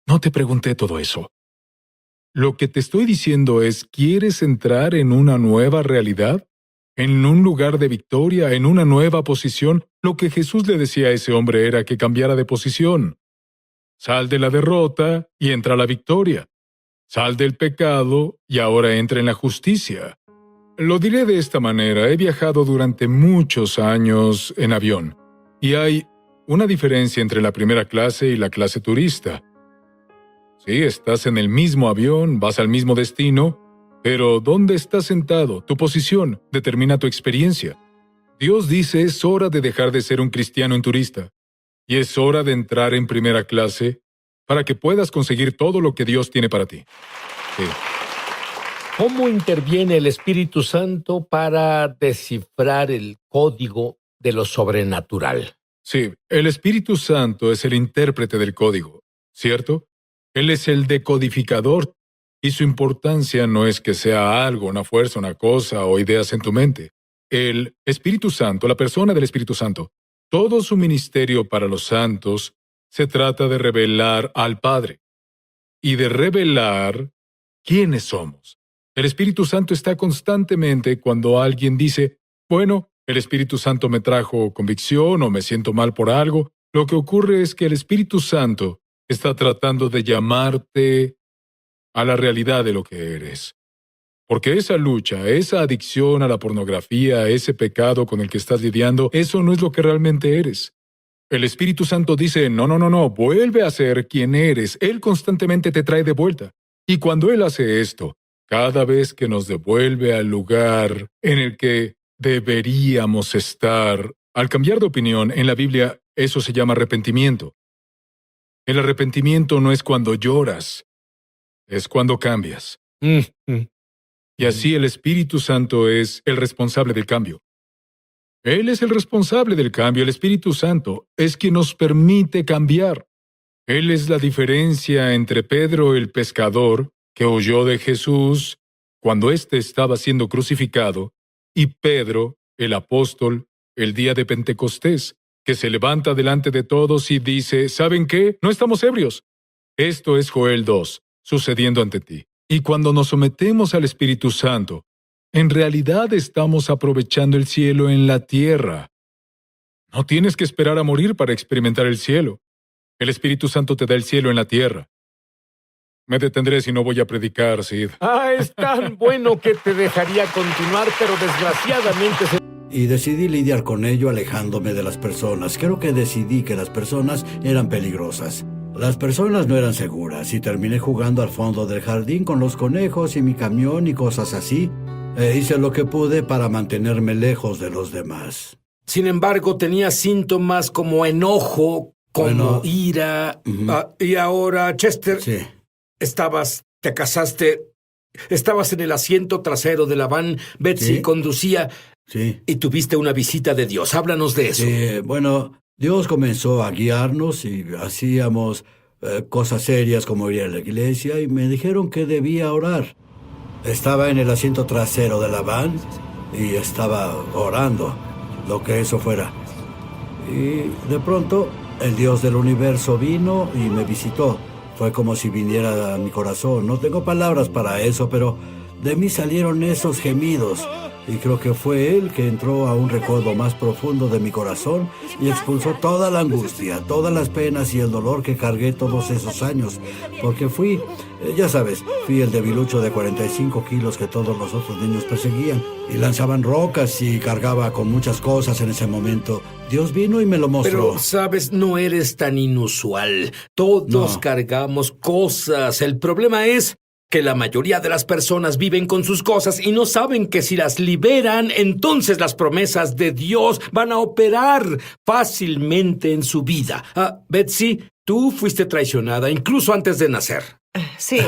no te pregunté todo eso. Lo que te estoy diciendo es, ¿quieres entrar en una nueva realidad? en un lugar de victoria, en una nueva posición. Lo que Jesús le decía a ese hombre era que cambiara de posición. Sal de la derrota y entra a la victoria. Sal del pecado y ahora entra en la justicia. Lo diré de esta manera: he viajado durante muchos años en avión, y hay una diferencia entre la primera clase y la clase turista. Sí, estás en el mismo avión, vas al mismo destino, pero ¿dónde estás sentado? Tu posición determina tu experiencia. Dios dice: es hora de dejar de ser un cristiano en turista, y es hora de entrar en primera clase para que puedas conseguir todo lo que Dios tiene para ti. Sí. ¿Cómo interviene el Espíritu Santo para descifrar el código de lo sobrenatural? Sí, el Espíritu Santo es el intérprete del código, ¿cierto? Él es el decodificador, y su importancia no es que sea algo, una fuerza, una cosa o ideas en tu mente. El Espíritu Santo, la persona del Espíritu Santo, todo su ministerio para los santos se trata de revelar al Padre y de revelar quiénes somos. El Espíritu Santo está constantemente cuando alguien dice: bueno, el Espíritu Santo me trajo convicción o me siento mal por algo. Lo que ocurre es que el Espíritu Santo está tratando de llamarte a la realidad de lo que eres. Porque esa lucha, esa adicción a la pornografía, ese pecado con el que estás lidiando, eso no es lo que realmente eres. El Espíritu Santo dice: no, vuelve a ser quien eres. Él constantemente te trae de vuelta. Y cuando Él hace esto, cada vez que nos devuelve al lugar en el que deberíamos estar, al cambiar de opinión, en la Biblia eso se llama arrepentimiento. El arrepentimiento no es cuando lloras, es cuando cambias. Y así el Espíritu Santo es el responsable del cambio. Él es el responsable del cambio. El Espíritu Santo es quien nos permite cambiar. Él es la diferencia entre Pedro el pescador, que huyó de Jesús cuando éste estaba siendo crucificado, y Pedro, el apóstol, el día de Pentecostés, que se levanta delante de todos y dice: ¿saben qué? No estamos ebrios. Esto es Joel 2, sucediendo ante ti. Y cuando nos sometemos al Espíritu Santo, en realidad estamos aprovechando el cielo en la tierra. No tienes que esperar a morir para experimentar el cielo. El Espíritu Santo te da el cielo en la tierra. Me detendré si no voy a predicar, Sid. Es tan bueno que te dejaría continuar, pero desgraciadamente Y decidí lidiar con ello alejándome de las personas. Creo que decidí que las personas eran peligrosas. Las personas no eran seguras y terminé jugando al fondo del jardín con los conejos y mi camión y cosas así. Hice lo que pude para mantenerme lejos de los demás. Sin embargo, tenía síntomas como enojo, como ira. Y ahora, Chester, Sí. te casaste, estabas en el asiento trasero de la van, Betsy Sí. conducía Sí. y tuviste una visita de Dios. Háblanos de eso. Dios comenzó a guiarnos y hacíamos cosas serias como ir a la iglesia y me dijeron que debía orar. Estaba en el asiento trasero de la van y estaba orando, lo que eso fuera. Y de pronto el Dios del universo vino y me visitó. Fue como si viniera a mi corazón. No tengo palabras para eso, pero de mí salieron esos gemidos. Y creo que fue Él que entró a un recodo más profundo de mi corazón y expulsó toda la angustia, todas las penas y el dolor que cargué todos esos años. Porque fui el debilucho de 45 kilos que todos los otros niños perseguían. Y lanzaban rocas y cargaba con muchas cosas en ese momento. Dios vino y me lo mostró. Pero, sabes, no eres tan inusual. Todos cargamos cosas. El problema es que la mayoría de las personas viven con sus cosas y no saben que si las liberan, entonces las promesas de Dios van a operar fácilmente en su vida. Betsy, tú fuiste traicionada incluso antes de nacer. Sí,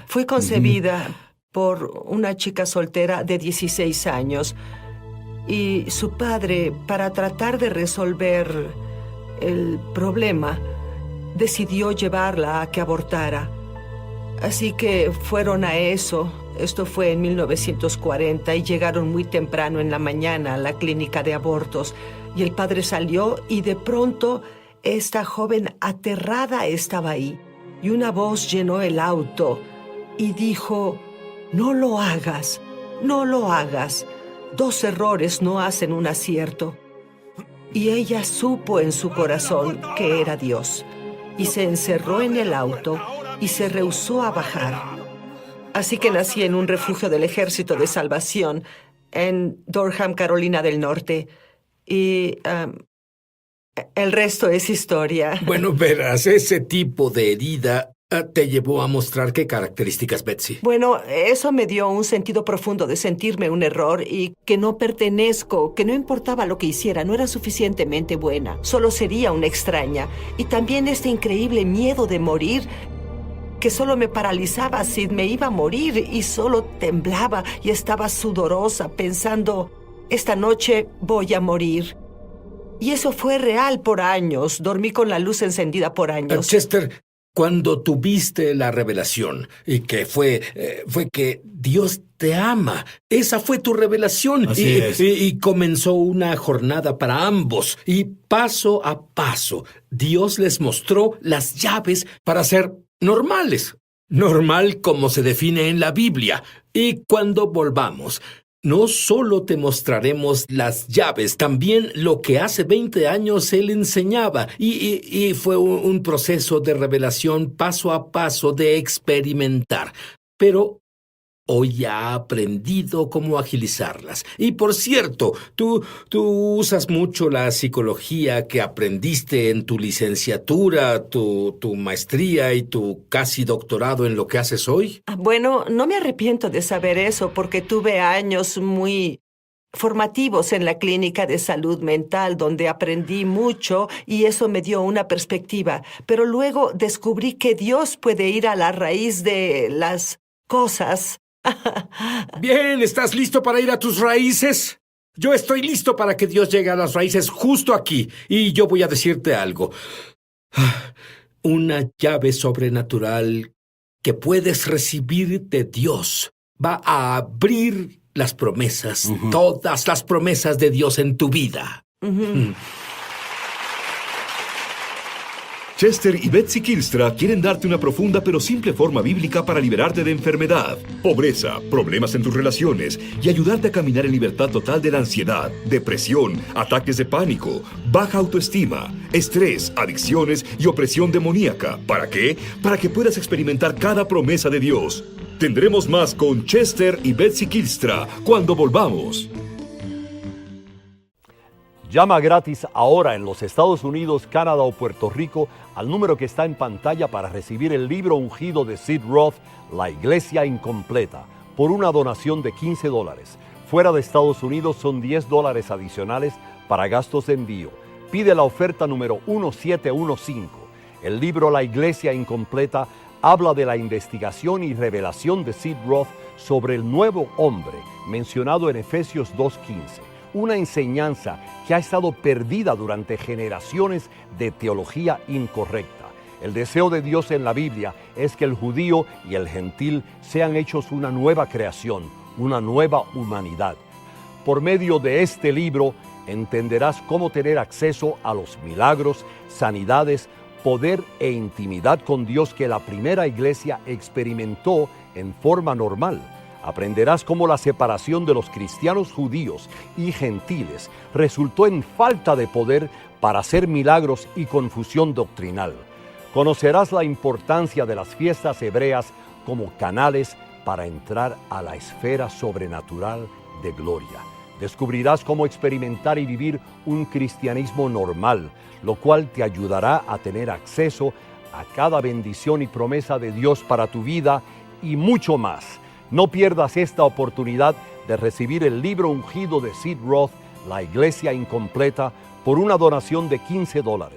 fui concebida por una chica soltera de 16 años y su padre, para tratar de resolver el problema, decidió llevarla a que abortara. Así que fueron a eso. Esto fue en 1940 y llegaron muy temprano en la mañana a la clínica de abortos. Y el padre salió y de pronto esta joven aterrada estaba ahí. Y una voz llenó el auto y dijo: no lo hagas, no lo hagas. 2 errores no hacen un acierto. Y ella supo en su corazón que era Dios. Y se encerró en el auto y se rehusó a bajar. Así que nací en un refugio del Ejército de Salvación en Durham, Carolina del Norte. Y el resto es historia. Bueno, verás, ese tipo de herida te llevó a mostrar qué características, Betsy. Bueno, eso me dio un sentido profundo de sentirme un error y que no pertenezco, que no importaba lo que hiciera, no era suficientemente buena, solo sería una extraña. Y también este increíble miedo de morir, que solo me paralizaba si me iba a morir y solo temblaba y estaba sudorosa pensando, esta noche voy a morir. Y eso fue real por años, dormí con la luz encendida por años. Chester, cuando tuviste la revelación y que fue que Dios te ama, esa fue tu revelación. Así es. Y comenzó una jornada para ambos. Y paso a paso, Dios les mostró las llaves para ser normales. Normal como se define en la Biblia. Y cuando volvamos, no solo te mostraremos las llaves, también lo que hace 20 años él enseñaba. Y fue un proceso de revelación paso a paso de experimentar. Pero hoy ya ha aprendido cómo agilizarlas. Y por cierto, tú usas mucho la psicología que aprendiste en tu licenciatura, tu maestría y tu casi doctorado en lo que haces hoy. Bueno, no me arrepiento de saber eso porque tuve años muy formativos en la clínica de salud mental donde aprendí mucho y eso me dio una perspectiva. Pero luego descubrí que Dios puede ir a la raíz de las cosas. Bien, ¿estás listo para ir a tus raíces? Yo estoy listo para que Dios llegue a las raíces justo aquí. Y yo voy a decirte algo. Una llave sobrenatural que puedes recibir de Dios va a abrir las promesas, todas las promesas de Dios en tu vida. Chester y Betsy Kilstra quieren darte una profunda pero simple forma bíblica para liberarte de enfermedad, pobreza, problemas en tus relaciones y ayudarte a caminar en libertad total de la ansiedad, depresión, ataques de pánico, baja autoestima, estrés, adicciones y opresión demoníaca. ¿Para qué? Para que puedas experimentar cada promesa de Dios. Tendremos más con Chester y Betsy Kilstra cuando volvamos. Llama gratis ahora en los Estados Unidos, Canadá o Puerto Rico al número que está en pantalla para recibir el libro ungido de Sid Roth, La Iglesia Incompleta, por una donación de $15. Fuera de Estados Unidos son $10 adicionales para gastos de envío. Pide la oferta número 1715. El libro La Iglesia Incompleta habla de la investigación y revelación de Sid Roth sobre el nuevo hombre mencionado en Efesios 2:15. Una enseñanza que ha estado perdida durante generaciones de teología incorrecta. El deseo de Dios en la Biblia es que el judío y el gentil sean hechos una nueva creación, una nueva humanidad. Por medio de este libro entenderás cómo tener acceso a los milagros, sanidades, poder e intimidad con Dios que la primera iglesia experimentó en forma normal. Aprenderás cómo la separación de los cristianos judíos y gentiles resultó en falta de poder para hacer milagros y confusión doctrinal. Conocerás la importancia de las fiestas hebreas como canales para entrar a la esfera sobrenatural de gloria. Descubrirás cómo experimentar y vivir un cristianismo normal, lo cual te ayudará a tener acceso a cada bendición y promesa de Dios para tu vida y mucho más. No pierdas esta oportunidad de recibir el libro ungido de Sid Roth, La Iglesia Incompleta, por una donación de $15.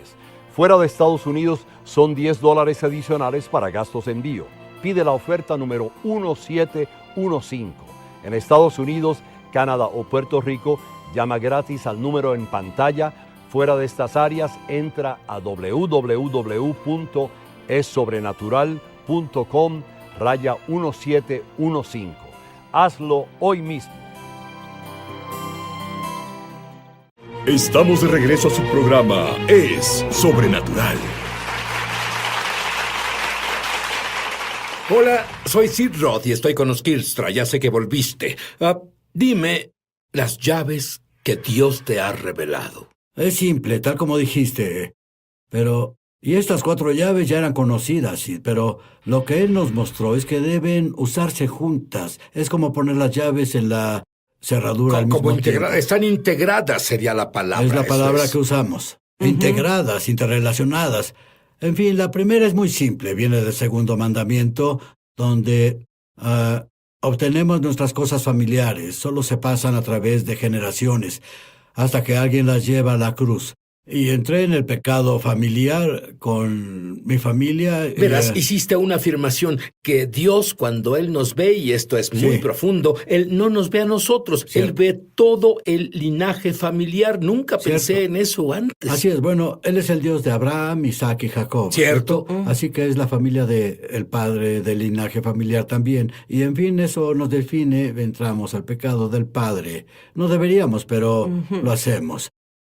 Fuera de Estados Unidos son $10 adicionales para gastos de envío. Pide la oferta número 1715. En Estados Unidos, Canadá o Puerto Rico, llama gratis al número en pantalla. Fuera de estas áreas, entra a www.essobrenatural.com/1715. Hazlo hoy mismo. Estamos de regreso a su programa Es Sobrenatural. Hola, soy Sid Roth y estoy con los Kilstra. Ya sé que volviste. Dime, las llaves que Dios te ha revelado? Es simple, tal como dijiste. Y estas 4 llaves ya eran conocidas, sí, pero lo que él nos mostró es que deben usarse juntas. Es como poner las llaves en la cerradura al mismo tiempo. Están integradas sería la palabra. Es la palabra que usamos. Integradas, interrelacionadas. En fin, la primera es muy simple. Viene del segundo mandamiento, donde obtenemos nuestras cosas familiares. Solo se pasan a través de generaciones, hasta que alguien las lleva a la cruz. Y entré en el pecado familiar con mi familia. Verás, hiciste una afirmación que Dios, cuando Él nos ve, y esto es muy profundo, Él no nos ve a nosotros. Cierto. Él ve todo el linaje familiar. Nunca pensé en eso antes. Así es, bueno, Él es el Dios de Abraham, Isaac y Jacob. Cierto. Así que es la familia del padre del linaje familiar también. Y en fin, eso nos define. Entramos al pecado del padre. No deberíamos, pero lo hacemos.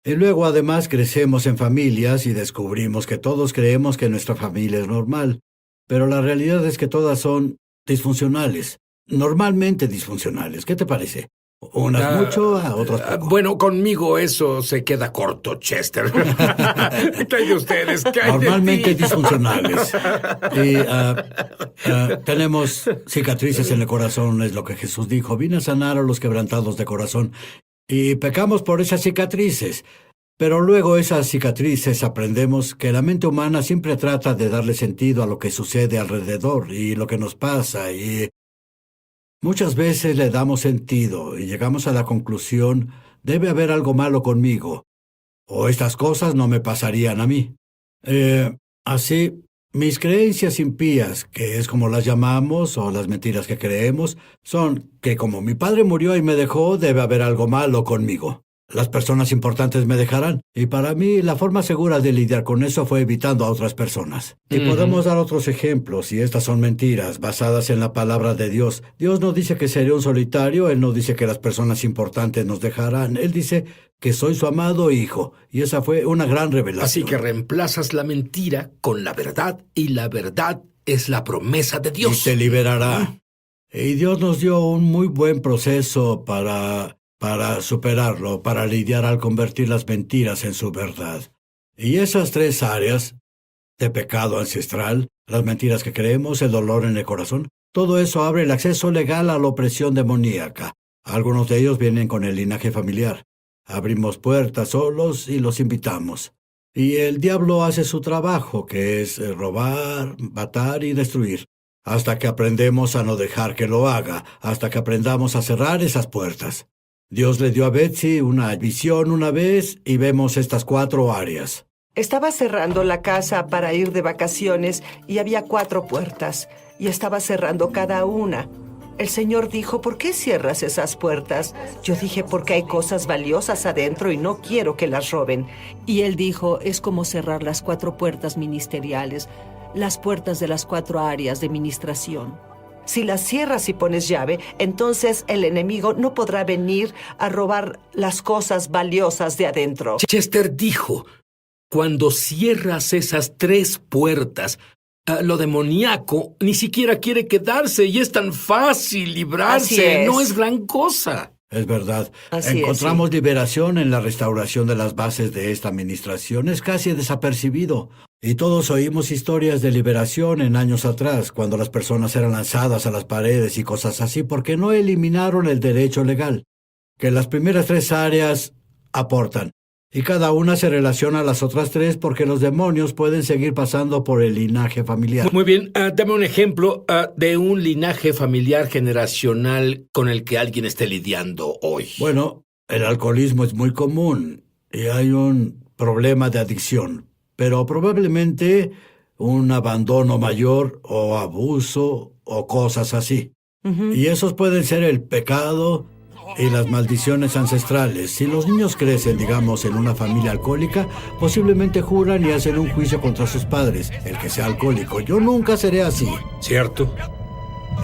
Y luego además crecemos en familias y descubrimos que todos creemos que nuestra familia es normal, pero la realidad es que todas son disfuncionales, normalmente disfuncionales. ¿Qué te parece? Unas mucho, otras poco. Bueno, conmigo eso se queda corto, Chester. ¿Qué hay de ustedes? ¿Qué hay Normalmente de ti? disfuncionales. Y tenemos cicatrices en el corazón, es lo que Jesús dijo. Vine a sanar a los quebrantados de corazón. Y pecamos por esas cicatrices. Pero luego esas cicatrices aprendemos que la mente humana siempre trata de darle sentido a lo que sucede alrededor y lo que nos pasa. Y muchas veces le damos sentido y llegamos a la conclusión, debe haber algo malo conmigo. O estas cosas no me pasarían a mí. Así, mis creencias impías, que es como las llamamos, o las mentiras que creemos, son que como mi padre murió y me dejó, debe haber algo malo conmigo. Las personas importantes me dejarán. Y para mí, la forma segura de lidiar con eso fue evitando a otras personas. Y podemos dar otros ejemplos, y estas son mentiras, basadas en la palabra de Dios. Dios no dice que seré un solitario, Él no dice que las personas importantes nos dejarán. Él dice que soy su amado hijo, y esa fue una gran revelación. Así que reemplazas la mentira con la verdad, y la verdad es la promesa de Dios. Y te liberará. Y Dios nos dio un muy buen proceso para superarlo, para lidiar al convertir las mentiras en su verdad. Y esas 3 áreas de pecado ancestral, las mentiras que creemos, el dolor en el corazón, todo eso abre el acceso legal a la opresión demoníaca. Algunos de ellos vienen con el linaje familiar. Abrimos puertas solos y los invitamos. Y el diablo hace su trabajo, que es robar, matar y destruir, hasta que aprendemos a no dejar que lo haga, hasta que aprendamos a cerrar esas puertas. Dios le dio a Betsy una visión una vez y vemos estas 4 áreas. Estaba cerrando la casa para ir de vacaciones y había 4 puertas y estaba cerrando cada una. El Señor dijo, ¿por qué cierras esas puertas? Yo dije, porque hay cosas valiosas adentro y no quiero que las roben. Y Él dijo, es como cerrar las 4 puertas ministeriales, las puertas de las 4 áreas de ministración. Si las cierras y pones llave, entonces el enemigo no podrá venir a robar las cosas valiosas de adentro. Chester dijo, cuando cierras esas 3 puertas, lo demoníaco ni siquiera quiere quedarse y es tan fácil librarse. No es gran cosa. Es verdad. Así Encontramos liberación en la restauración de las bases de esta administración. Es casi desapercibido. Y todos oímos historias de liberación en años atrás, cuando las personas eran lanzadas a las paredes y cosas así, porque no eliminaron el derecho legal, que las primeras 3 áreas aportan. Y cada una se relaciona a las otras 3 porque los demonios pueden seguir pasando por el linaje familiar. Muy bien, dame un ejemplo de un linaje familiar generacional con el que alguien esté lidiando hoy. Bueno, el alcoholismo es muy común y hay un problema de adicción, pero probablemente un abandono mayor o abuso o cosas así. Y esos pueden ser el pecado y las maldiciones ancestrales. Si los niños crecen, digamos, en una familia alcohólica, posiblemente juran y hacen un juicio contra sus padres, el que sea alcohólico. Yo nunca seré así. ¿Cierto?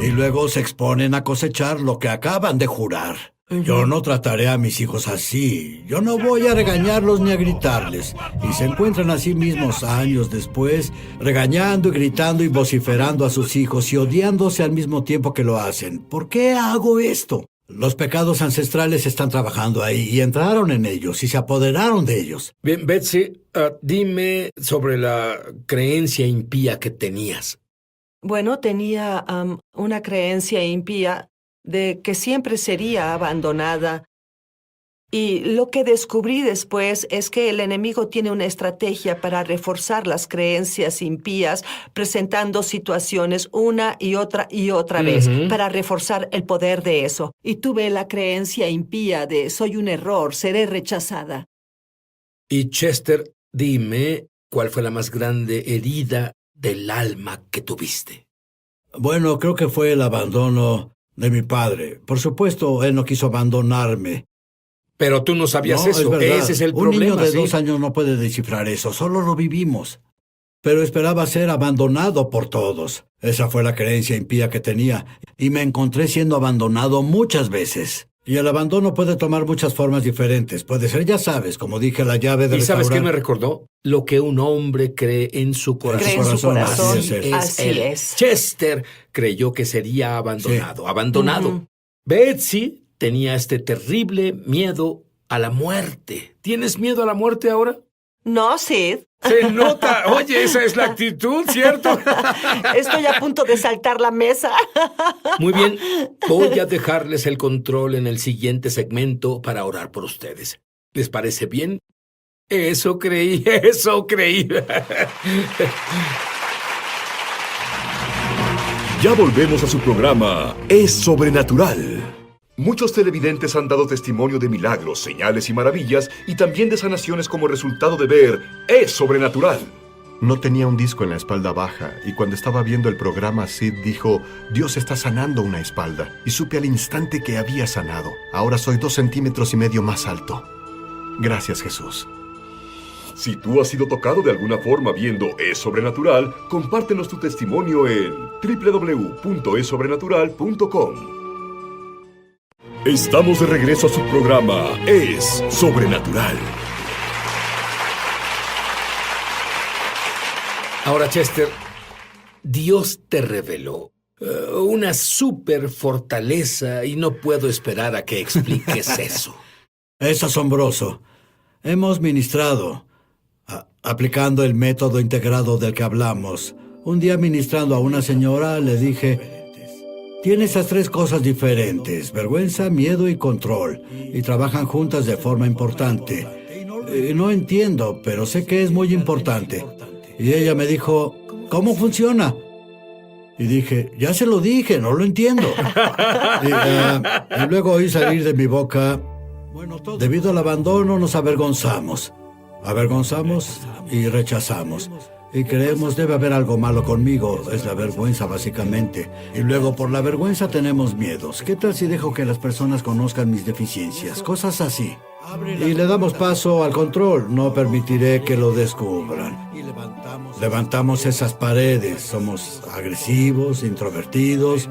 Y luego se exponen a cosechar lo que acaban de jurar. Yo no trataré a mis hijos así. Yo no voy a regañarlos ni a gritarles. Y se encuentran a sí mismos años después, regañando y gritando y vociferando a sus hijos y odiándose al mismo tiempo que lo hacen. ¿Por qué hago esto? Los pecados ancestrales están trabajando ahí y entraron en ellos y se apoderaron de ellos. Bien, Betsy, dime sobre la creencia impía que tenías. Bueno, tenía una creencia impía de que siempre sería abandonada. Y lo que descubrí después es que el enemigo tiene una estrategia para reforzar las creencias impías, presentando situaciones una y otra vez, para reforzar el poder de eso. Y tuve la creencia impía de soy un error, seré rechazada. Y Chester, dime cuál fue la más grande herida del alma que tuviste. Bueno, creo que fue el abandono de mi padre. Por supuesto, él no quiso abandonarme. Pero tú no sabías eso. Es verdad. Ese es el Un problema. niño de ¿sí? 2 años no puede descifrar eso, solo lo vivimos. Pero esperaba ser abandonado por todos. Esa fue la creencia impía que tenía, y me encontré siendo abandonado muchas veces. Y el abandono puede tomar muchas formas diferentes. Puede ser, ya sabes, como dije, la llave del ¿Y sabes qué restaurante. me recordó? Lo que un hombre cree en su corazón. Cree en su corazón. Así Así él. es. Chester creyó que sería abandonado. Sí. Abandonado. Ujú. Betsy tenía este terrible miedo a la muerte. ¿Tienes miedo a la muerte ahora? No, Sid. Se nota. Oye, esa es la actitud, ¿cierto? Estoy a punto de saltar la mesa. Muy bien. Voy a dejarles el control en el siguiente segmento para orar por ustedes. ¿Les parece bien? Eso creí, eso creí. Ya volvemos a su programa Es Sobrenatural. Muchos televidentes han dado testimonio de milagros, señales y maravillas, y también de sanaciones como resultado de ver Es Sobrenatural. No tenía un disco en la espalda baja, y cuando estaba viendo el programa, Sid dijo, Dios está sanando una espalda, y supe al instante que había sanado. Ahora soy 2,5 centímetros más alto. Gracias, Jesús. Si tú has sido tocado de alguna forma viendo Es Sobrenatural, compártenos tu testimonio en www.esobrenatural.com. Estamos de regreso a su programa Es Sobrenatural. Ahora, Chester, Dios te reveló una super fortaleza y no puedo esperar a que expliques eso. Es asombroso. Hemos ministrado, aplicando el método integrado del que hablamos. Un día ministrando a una señora le dije, tiene esas 3 cosas diferentes, vergüenza, miedo y control, y trabajan juntas de forma importante. No entiendo, pero sé que es muy importante. Y ella me dijo, ¿cómo funciona? Y dije, ya se lo dije, no lo entiendo. Y luego oí salir de mi boca, debido al abandono nos avergonzamos. Avergonzamos y rechazamos. Y creemos debe haber algo malo conmigo. Es la vergüenza, básicamente. Y luego por la vergüenza tenemos miedos. ¿Qué tal si dejo que las personas conozcan mis deficiencias? Cosas así. Y le damos paso al control. No permitiré que lo descubran. Levantamos esas paredes. Somos agresivos, introvertidos,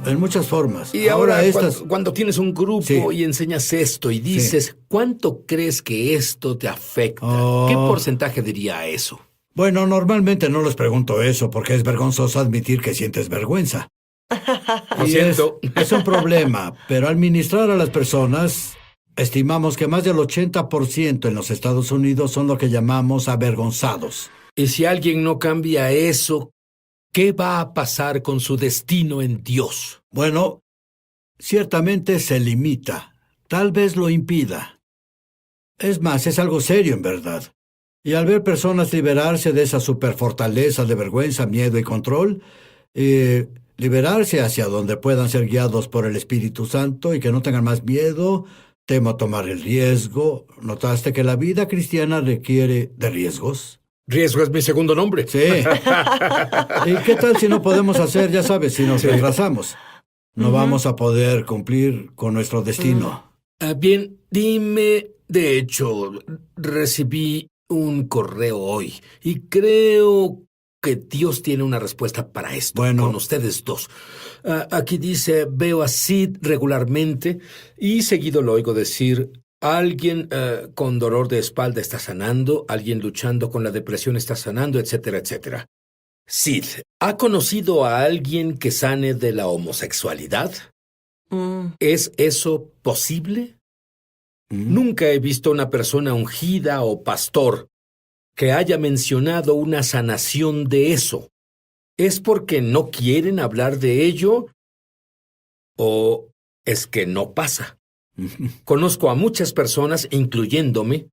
en muchas formas. Y ahora estas... cuando tienes un grupo Sí. y enseñas esto y dices, ¿cuánto crees que esto te afecta? Oh. ¿Qué porcentaje diría eso? Bueno, normalmente no les pregunto eso porque es vergonzoso admitir que sientes vergüenza. Lo Y siento. Es un problema, pero al ministrar a las personas, estimamos que más del 80% en los Estados Unidos son lo que llamamos avergonzados. Y si alguien no cambia eso, ¿qué va a pasar con su destino en Dios? Bueno, ciertamente se limita. Tal vez lo impida. Es más, es algo serio en verdad. Y al ver personas liberarse de esa superfortaleza de vergüenza, miedo y control, liberarse hacia donde puedan ser guiados por el Espíritu Santo y que no tengan más miedo, temo tomar el riesgo. ¿Notaste que la vida cristiana requiere de riesgos? Riesgo es mi segundo nombre. Sí. ¿Y qué tal si no podemos hacer, ya sabes, si nos retrasamos? No vamos a poder cumplir con nuestro destino. Bien, dime, de hecho, recibí un correo hoy y creo que Dios tiene una respuesta para esto, Bueno. con ustedes dos. Aquí dice, veo a Sid regularmente y seguido lo oigo decir, alguien con dolor de espalda está sanando, alguien luchando con la depresión está sanando, etcétera, etcétera. Sid, ¿ha conocido a alguien que sane de la homosexualidad? ¿Es eso posible? Nunca he visto una persona ungida o pastor que haya mencionado una sanación de eso. ¿Es porque no quieren hablar de ello? ¿O es que no pasa? Conozco a muchas personas, incluyéndome,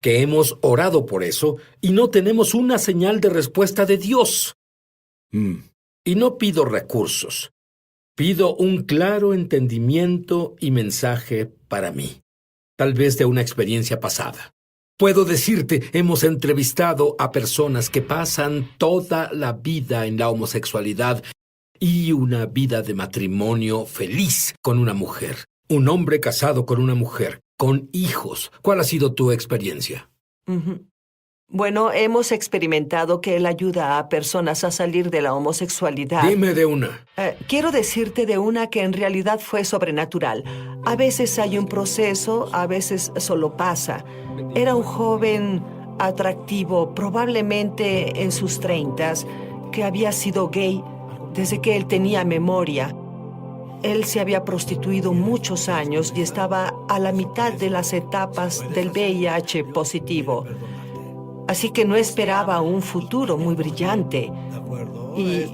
que hemos orado por eso y no tenemos una señal de respuesta de Dios. Y no pido recursos. Pido un claro entendimiento y mensaje para mí, tal vez de una experiencia pasada. Puedo decirte, hemos entrevistado a personas que pasan toda la vida en la homosexualidad y una vida de matrimonio feliz con una mujer. Un hombre casado con una mujer, con hijos. ¿Cuál ha sido tu experiencia? Bueno, hemos experimentado que él ayuda a personas a salir de la homosexualidad. Dime de una. Quiero decirte de una que en realidad fue sobrenatural. A veces hay un proceso, a veces solo pasa. Era un joven atractivo, probablemente en sus 30s, que había sido gay desde que él tenía memoria. Él se había prostituido muchos años y estaba a la mitad de las etapas del VIH positivo. Así que no esperaba un futuro muy brillante. Y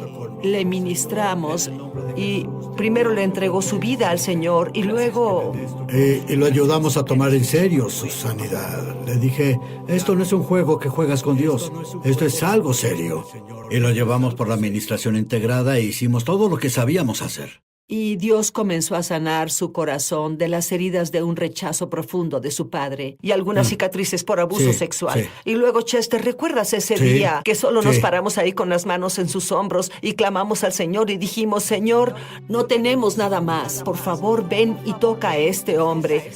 le ministramos y primero le entregó su vida al Señor y luego... Y lo ayudamos a tomar en serio su sanidad. Le dije, esto no es un juego que juegas con Dios, esto es algo serio. Y lo llevamos por la administración integrada e hicimos todo lo que sabíamos hacer. Y Dios comenzó a sanar su corazón de las heridas de un rechazo profundo de su padre y algunas cicatrices por abuso sexual. Y luego, Chester, ¿recuerdas ese día que solo nos paramos ahí con las manos en sus hombros y clamamos al Señor y dijimos, Señor, no tenemos nada más. Por favor, ven y toca a este hombre.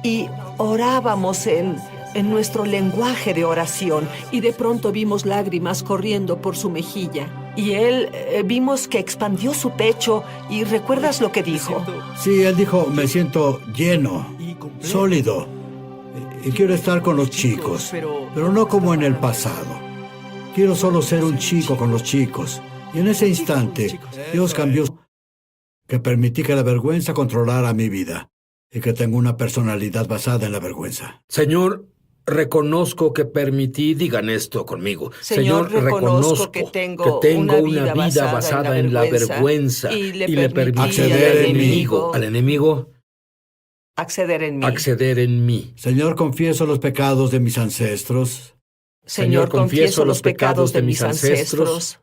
Y orábamos en nuestro lenguaje de oración y de pronto vimos lágrimas corriendo por su mejilla. Y él vimos que expandió su pecho y ¿recuerdas lo que dijo? Sí, él dijo, me siento lleno, sólido y quiero estar con los chicos, pero no como en el pasado. Quiero solo ser un chico con los chicos. Y en ese instante, Dios cambió, que permití que la vergüenza controlara mi vida y que tengo una personalidad basada en la vergüenza. Señor, reconozco que permití, digan esto conmigo. Señor, reconozco que tengo una vida basada en la vergüenza y le permití acceder en mí. Al enemigo acceder en mí. Acceder en mí. Señor, confieso los pecados de mis ancestros. Señor, confieso los pecados de mis ancestros.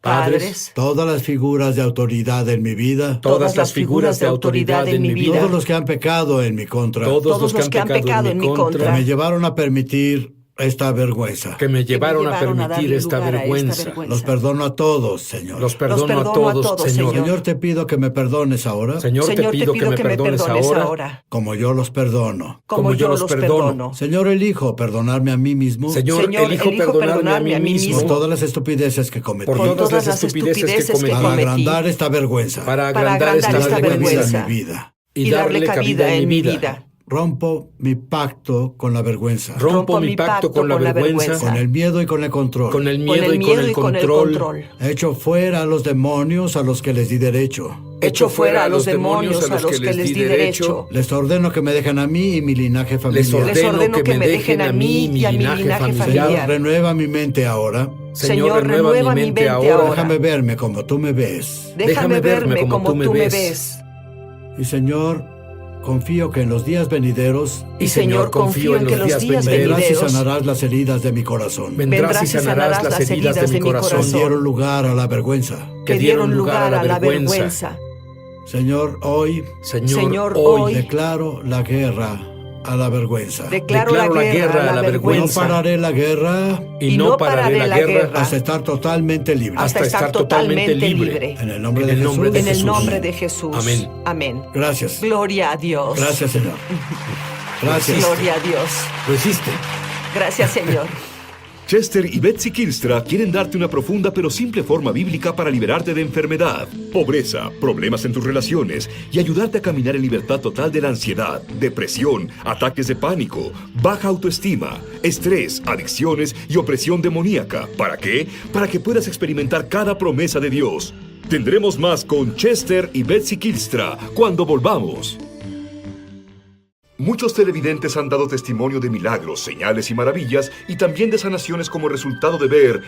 Padres, todas las figuras de autoridad en mi vida. Todas las figuras de autoridad en mi vida. Todos los que han pecado en mi contra. Todos los que han pecado en mi contra. Que me llevaron a permitir esta vergüenza. Que me llevaron a permitir esta vergüenza. Los perdono a todos, Señor. Los perdono a todos, Señor. Señor, te pido que me perdones ahora. Señor, te pido que me perdones ahora. Como yo los perdono. Como yo los perdono. Señor, elijo perdonarme a mí mismo. Señor, elijo perdonarme a mí mismo. Por todas las estupideces que cometí. Por todas las estupideces que cometí. Para agrandar esta vergüenza. Para agrandar esta vergüenza. En mi vida. Y darle cabida en mi vida. Rompo mi pacto con la vergüenza. Rompo mi pacto con la vergüenza. Con el miedo y con el control. Con el miedo y con el control. Echo fuera a los demonios a los que les di derecho. Echo fuera a los demonios a los que les di derecho. Les ordeno que me dejen a mí y mi linaje familiar. Les ordeno que me dejen a mí y a mi linaje familiar. Señor, renueva mi mente ahora. Señor, renueva mi mente ahora. Déjame verme como tú me ves. Déjame verme como tú me ves. Y Señor, confío que en los días venideros... Y Señor, confío en que los días venideros... Vendrás y sanarás las heridas de mi corazón. Vendrás y sanarás las heridas de mi corazón. Que dieron lugar a la vergüenza. Que dieron lugar a la vergüenza. Señor, hoy declaro la guerra a la vergüenza. Declaro la guerra a la vergüenza. No pararé la guerra. Y no pararé la guerra hasta estar totalmente libre. Hasta estar totalmente libre. En el nombre de Jesús. En el nombre de Jesús. Amén. Amén. Gracias. Gloria a Dios. Gracias, Señor. Gracias. Gloria a Dios. Lo hiciste. Gracias, Señor. Chester y Betsy Kilstra quieren darte una profunda pero simple forma bíblica para liberarte de enfermedad, pobreza, problemas en tus relaciones y ayudarte a caminar en libertad total de la ansiedad, depresión, ataques de pánico, baja autoestima, estrés, adicciones y opresión demoníaca. ¿Para qué? Para que puedas experimentar cada promesa de Dios. Tendremos más con Chester y Betsy Kilstra cuando volvamos. Muchos televidentes han dado testimonio de milagros, señales y maravillas, y también de sanaciones como resultado de ver,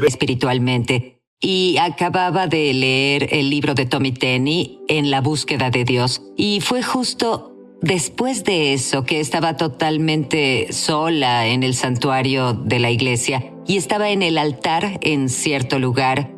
espiritualmente. Y acababa de leer el libro de Tommy Tenney, En la búsqueda de Dios. Y fue justo después de eso que estaba totalmente sola en el santuario de la iglesia y estaba en el altar en cierto lugar.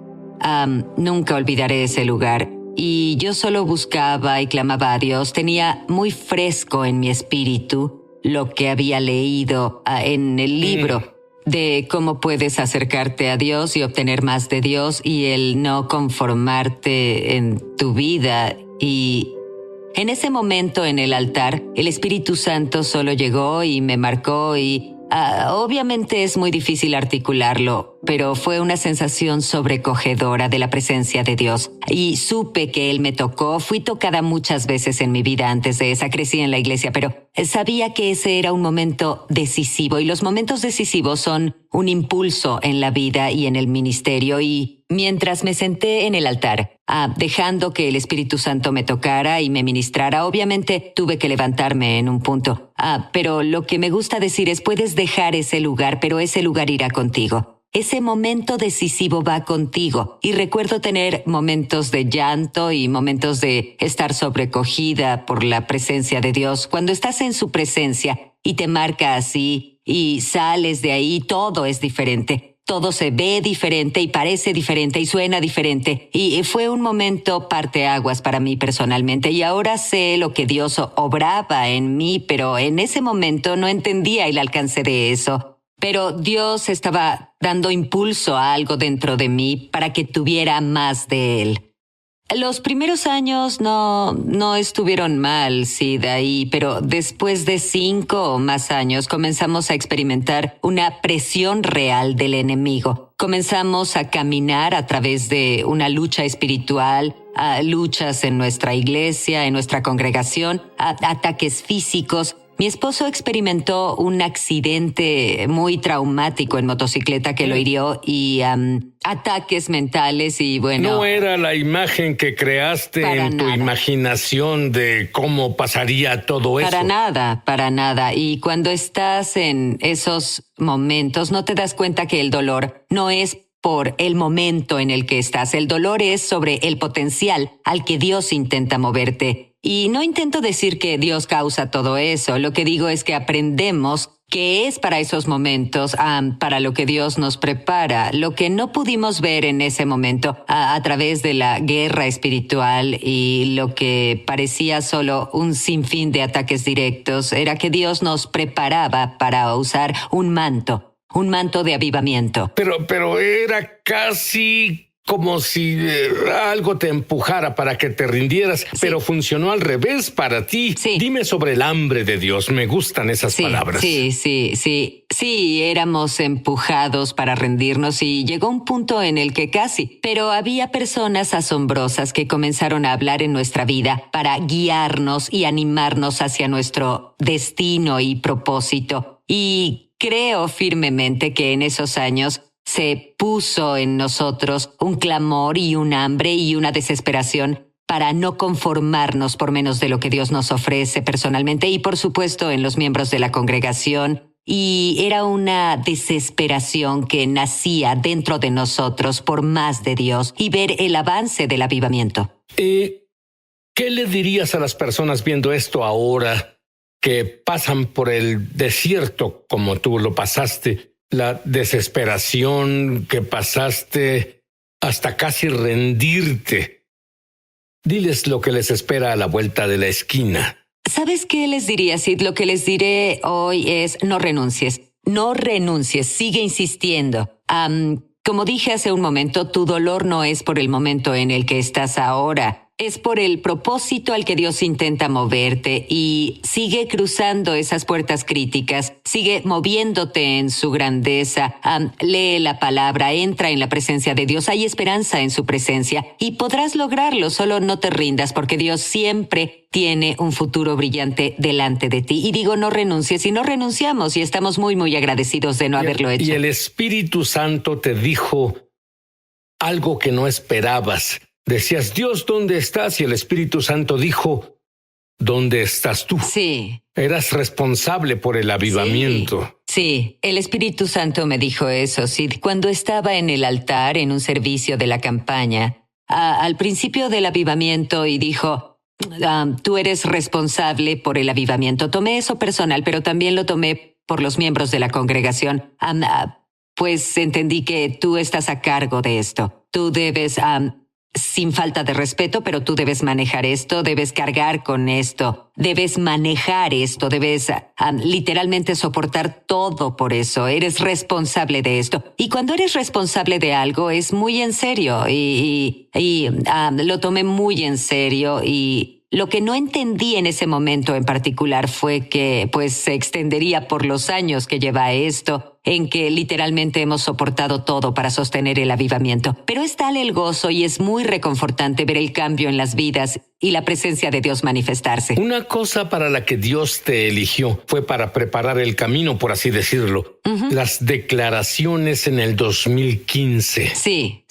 Nunca olvidaré ese lugar. Y yo solo buscaba y clamaba a Dios. Tenía muy fresco en mi espíritu lo que había leído en el libro de cómo puedes acercarte a Dios y obtener más de Dios y el no conformarte en tu vida. Y en ese momento en el altar, el Espíritu Santo solo llegó y me marcó y obviamente es muy difícil articularlo, pero fue una sensación sobrecogedora de la presencia de Dios. Y supe que Él me tocó. Fui tocada muchas veces en mi vida antes de esa. Crecí en la iglesia, pero sabía que ese era un momento decisivo. Y los momentos decisivos son un impulso en la vida y en el ministerio. Y mientras me senté en el altar, dejando que el Espíritu Santo me tocara y me ministrara, obviamente tuve que levantarme en un punto. Pero lo que me gusta decir es, puedes dejar ese lugar, pero ese lugar irá contigo. Ese momento decisivo va contigo. Y recuerdo tener momentos de llanto y momentos de estar sobrecogida por la presencia de Dios. Cuando estás en su presencia y te marca así y sales de ahí, todo es diferente. Todo se ve diferente y parece diferente y suena diferente. Y fue un momento parteaguas para mí personalmente. Y ahora sé lo que Dios obraba en mí, pero en ese momento no entendía el alcance de eso. Pero Dios estaba dando impulso a algo dentro de mí para que tuviera más de Él. Los primeros años no estuvieron mal, sí, de ahí, pero después de 5 o más años comenzamos a experimentar una presión real del enemigo. Comenzamos a caminar a través de una lucha espiritual, luchas en nuestra iglesia, en nuestra congregación, ataques físicos. Mi esposo experimentó un accidente muy traumático en motocicleta que lo hirió y ataques mentales y bueno... ¿No era la imagen que creaste en tu imaginación de cómo pasaría todo eso? Para nada. Y cuando estás en esos momentos no te das cuenta que el dolor no es por el momento en el que estás. El dolor es sobre el potencial al que Dios intenta moverte. Y no intento decir que Dios causa todo eso. Lo que digo es que aprendemos que es para esos momentos, para lo que Dios nos prepara. Lo que no pudimos ver en ese momento a través de la guerra espiritual y lo que parecía solo un sinfín de ataques directos era que Dios nos preparaba para usar un manto de avivamiento. Pero era casi como si algo te empujara para que te rindieras, sí. Pero funcionó al revés para ti. Sí. Dime sobre el hambre de Dios, me gustan esas palabras. Sí, éramos empujados para rendirnos y llegó un punto en el que casi. Pero había personas asombrosas que comenzaron a hablar en nuestra vida para guiarnos y animarnos hacia nuestro destino y propósito. Y creo firmemente que en esos años se puso en nosotros un clamor y un hambre y una desesperación para no conformarnos por menos de lo que Dios nos ofrece personalmente y, por supuesto, en los miembros de la congregación. Y era una desesperación que nacía dentro de nosotros por más de Dios y ver el avance del avivamiento. ¿Qué le dirías a las personas viendo esto ahora que pasan por el desierto como tú lo pasaste? La desesperación que pasaste hasta casi rendirte. Diles lo que les espera a la vuelta de la esquina. ¿Sabes qué les diría, Sid? Lo que les diré hoy es no renuncies. No renuncies, sigue insistiendo. Como dije hace un momento, tu dolor no es por el momento en el que estás ahora. es por el propósito al que Dios intenta moverte y sigue cruzando esas puertas críticas, sigue moviéndote en su grandeza, lee la palabra, entra en la presencia de Dios, hay esperanza en su presencia y podrás lograrlo, solo no te rindas porque Dios siempre tiene un futuro brillante delante de ti. Y digo, no renuncies y no renunciamos y estamos muy, muy agradecidos de no haberlo hecho. Y el Espíritu Santo te dijo algo que no esperabas. Decías, Dios, ¿dónde estás? Y el Espíritu Santo dijo, ¿dónde estás tú? Sí. Eras responsable por el avivamiento. Sí, el Espíritu Santo me dijo eso, Sid, cuando estaba en el altar en un servicio de la campaña, al principio del avivamiento, y dijo, tú eres responsable por el avivamiento. Tomé eso personal, pero también lo tomé por los miembros de la congregación. Pues entendí que tú estás a cargo de esto. Tú debes, sin falta de respeto, pero tú debes manejar esto, debes cargar con esto, debes manejar esto, debes literalmente soportar todo por eso. Eres responsable de esto. Y cuando eres responsable de algo es muy en serio y lo tomé muy en serio y lo que no entendí en ese momento en particular fue que pues se extendería por los años que lleva esto, en que literalmente hemos soportado todo para sostener el avivamiento. Pero es tal el gozo y es muy reconfortante ver el cambio en las vidas y la presencia de Dios manifestarse. Una cosa para la que Dios te eligió fue para preparar el camino, por así decirlo. Las declaraciones en el 2015. Sí.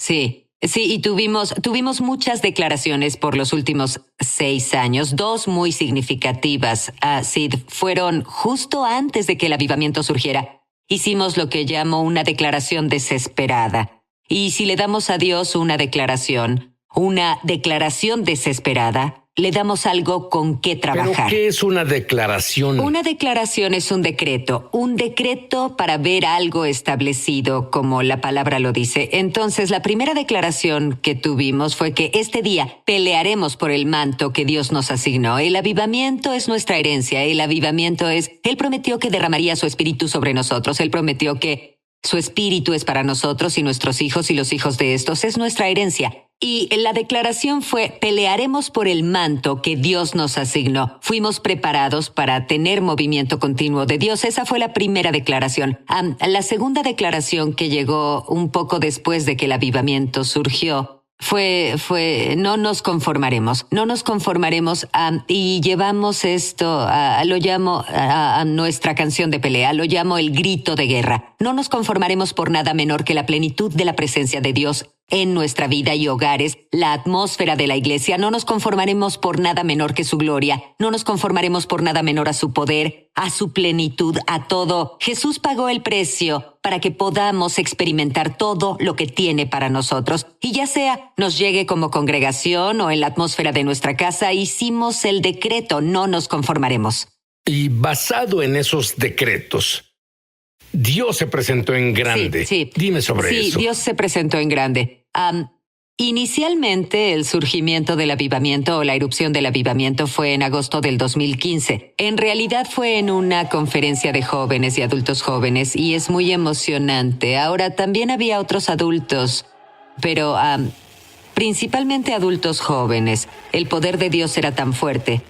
Sí, y tuvimos muchas declaraciones por los últimos 6 años, 2 muy significativas. Sid, fueron justo antes de que el avivamiento surgiera. Hicimos lo que llamo una declaración desesperada. Y si le damos a Dios una declaración desesperada, le damos algo con qué trabajar. ¿Pero qué es una declaración? Una declaración es un decreto para ver algo establecido, como la palabra lo dice. Entonces, la primera declaración que tuvimos fue que este día pelearemos por el manto que Dios nos asignó. El avivamiento es nuestra herencia. El avivamiento es, Él prometió que derramaría su espíritu sobre nosotros. Él prometió que su espíritu es para nosotros y nuestros hijos y los hijos de estos. Es nuestra herencia. Y la declaración fue, pelearemos por el manto que Dios nos asignó. Fuimos preparados para tener movimiento continuo de Dios. Esa fue la primera declaración. La segunda declaración, que llegó un poco después de que el avivamiento surgió, fue no nos conformaremos. No nos conformaremos y llevamos esto, lo llamo a nuestra canción de pelea, lo llamo el grito de guerra. No nos conformaremos por nada menor que la plenitud de la presencia de Dios en nuestra vida y hogares, la atmósfera de la iglesia. No nos conformaremos por nada menor que su gloria. No nos conformaremos por nada menor a su poder, a su plenitud, a todo. Jesús pagó el precio para que podamos experimentar todo lo que tiene para nosotros. Y ya sea nos llegue como congregación o en la atmósfera de nuestra casa, hicimos el decreto, no nos conformaremos. Y basado en esos decretos, Dios se presentó en grande. Sí. Dime sobre eso. Sí, Dios se presentó en grande. Inicialmente, el surgimiento del avivamiento o la erupción del avivamiento fue en agosto del 2015. En realidad fue en una conferencia de jóvenes y adultos jóvenes y es muy emocionante. Ahora, también había otros adultos, pero principalmente adultos jóvenes. El poder de Dios era tan fuerte.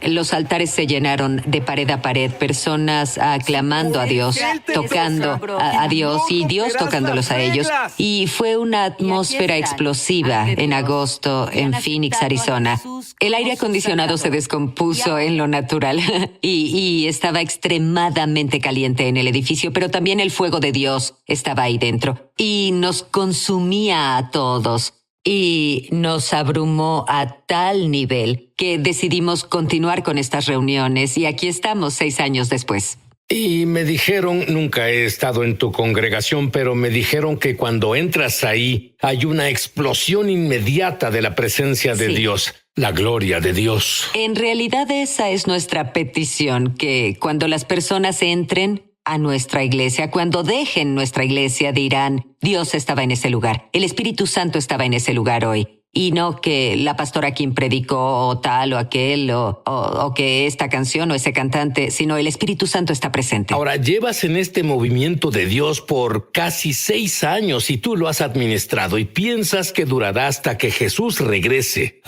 Los altares se llenaron de pared a pared, personas aclamando a Dios, tocando a Dios y Dios tocándolos a ellos. Y fue una atmósfera explosiva en agosto en Phoenix, Arizona. El aire acondicionado se descompuso en lo natural y estaba extremadamente caliente en el edificio, pero también el fuego de Dios estaba ahí dentro y nos consumía a todos. Y nos abrumó a tal nivel que decidimos continuar con estas reuniones y aquí estamos 6 años después. Y me dijeron, nunca he estado en tu congregación, pero me dijeron que cuando entras ahí hay una explosión inmediata de la presencia de Dios, la gloria de Dios. En realidad esa es nuestra petición, que cuando las personas entren a nuestra iglesia, cuando dejen nuestra iglesia, dirán, Dios estaba en ese lugar, el Espíritu Santo estaba en ese lugar hoy. y no que la pastora Kim predicó o tal o aquel o que esta canción o ese cantante, sino el Espíritu Santo está presente. Ahora, llevas en este movimiento de Dios por casi 6 años y tú lo has administrado y piensas que durará hasta que Jesús regrese.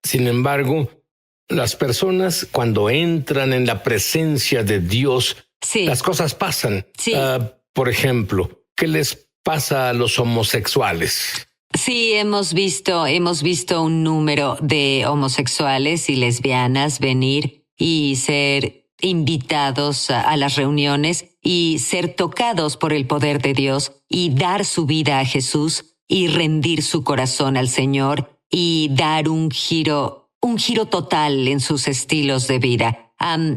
Sin embargo, las personas cuando entran en la presencia de Dios, Sí. las cosas pasan. Sí. Por ejemplo, ¿qué les pasa a los homosexuales? Sí, hemos visto un número de homosexuales y lesbianas venir y ser invitados a las reuniones y ser tocados por el poder de Dios y dar su vida a Jesús y rendir su corazón al Señor y dar un giro total en sus estilos de vida.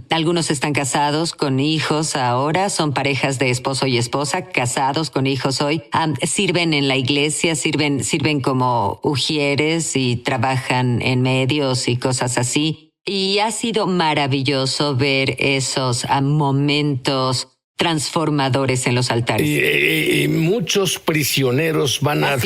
Algunos están casados con hijos ahora, son parejas de esposo y esposa, casados con hijos hoy. Sirven en la iglesia, sirven como ujieres y trabajan en medios y cosas así. Y ha sido maravilloso ver esos momentos transformadores en los altares. Y muchos prisioneros van a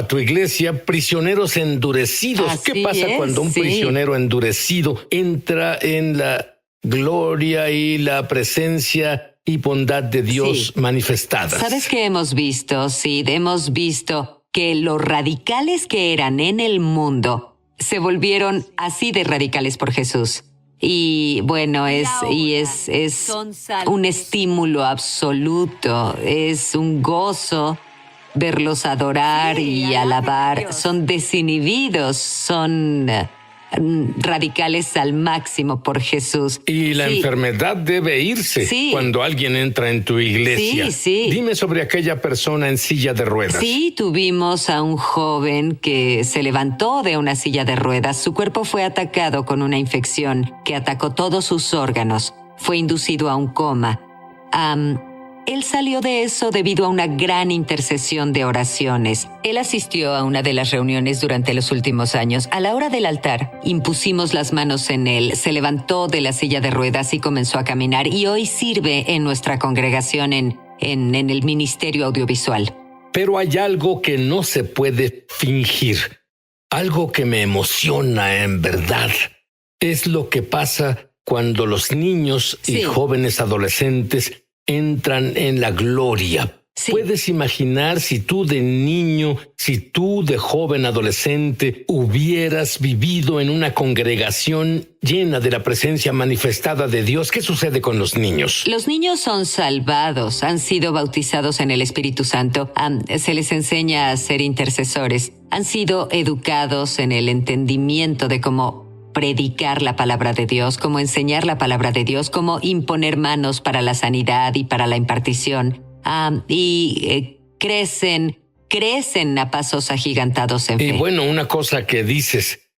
tu iglesia, prisioneros endurecidos. Así ¿Qué pasa es, cuando un sí. prisionero endurecido entra en la gloria y la presencia y bondad de Dios Sí. manifestadas? ¿Sabes qué hemos visto? Sí, hemos visto que los radicales que eran en el mundo se volvieron así de radicales por Jesús. Y bueno, es un estímulo absoluto, es un gozo verlos adorar y alabar. Son desinhibidos, son radicales al máximo por Jesús. Y la Sí. enfermedad debe irse Sí. cuando alguien entra en tu iglesia. Sí, sí. Dime sobre aquella persona en silla de ruedas. Sí, tuvimos a un joven que se levantó de una silla de ruedas. Su cuerpo fue atacado con una infección que atacó todos sus órganos. Fue inducido a un coma. Él salió de eso debido a una gran intercesión de oraciones. Él asistió a una de las reuniones durante los últimos años. A la hora del altar, impusimos las manos en él, se levantó de la silla de ruedas y comenzó a caminar, y hoy sirve en nuestra congregación en el ministerio audiovisual. Pero hay algo que no se puede fingir. Algo que me emociona en verdad. Es lo que pasa cuando los niños y Sí. jóvenes adolescentes entran en la gloria. Sí. ¿Puedes imaginar si tú de niño, si tú de joven adolescente hubieras vivido en una congregación llena de la presencia manifestada de Dios? ¿Qué sucede con los niños? Los niños son salvados, han sido bautizados en el Espíritu Santo, se les enseña a ser intercesores, han sido educados en el entendimiento de cómo predicar la palabra de Dios, cómo enseñar la palabra de Dios, cómo imponer manos para la sanidad y para la impartición. Crecen a pasos agigantados en Y fe. bueno, una cosa que dices,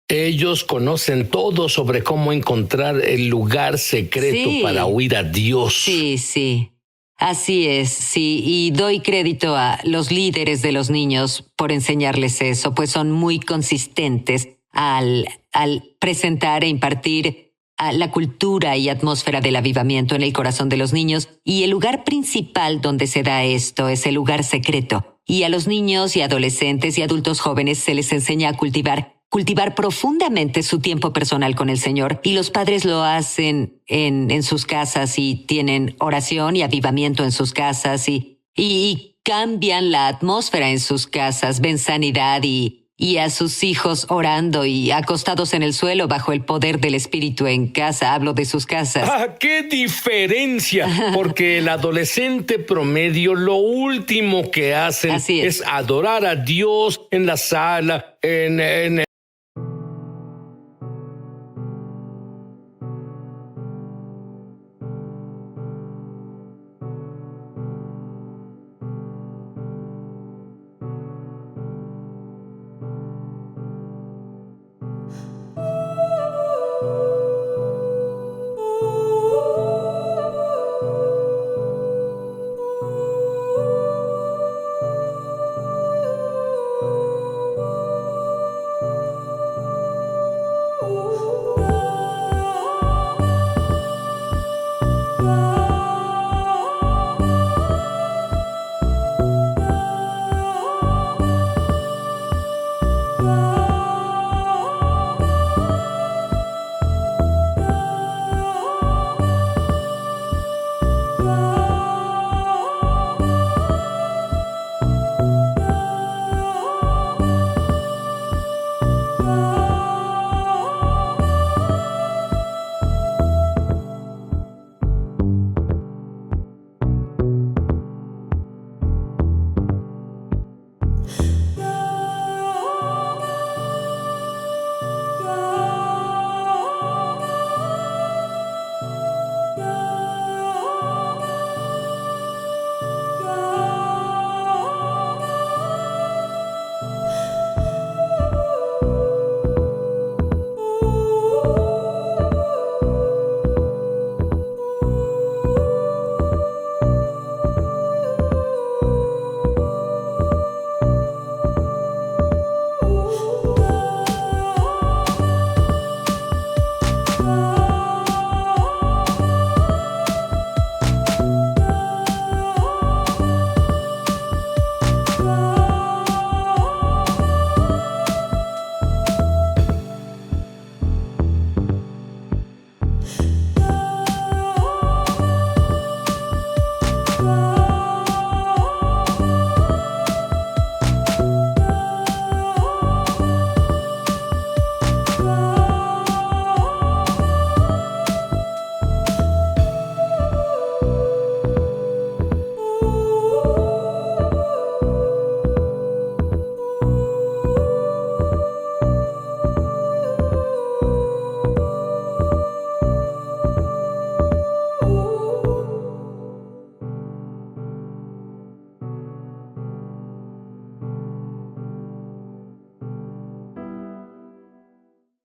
ellos conocen todo sobre cómo encontrar el lugar secreto Sí. para oír a Dios. Sí. Así es, sí. Y doy crédito a los líderes de los niños por enseñarles eso, pues son muy consistentes al presentar e impartir la cultura y atmósfera del avivamiento en el corazón de los niños. Y el lugar principal donde se da esto es el lugar secreto. Y a los niños y adolescentes y adultos jóvenes se les enseña a cultivar profundamente su tiempo personal con el Señor, y los padres lo hacen en sus casas y tienen oración y avivamiento en sus casas y cambian la atmósfera en sus casas, ven sanidad y a sus hijos orando y acostados en el suelo bajo el poder del Espíritu en casa. Hablo de sus casas. ¡Ah, qué diferencia! Porque el adolescente promedio lo último que hacen Así es. adorar a Dios en la sala, en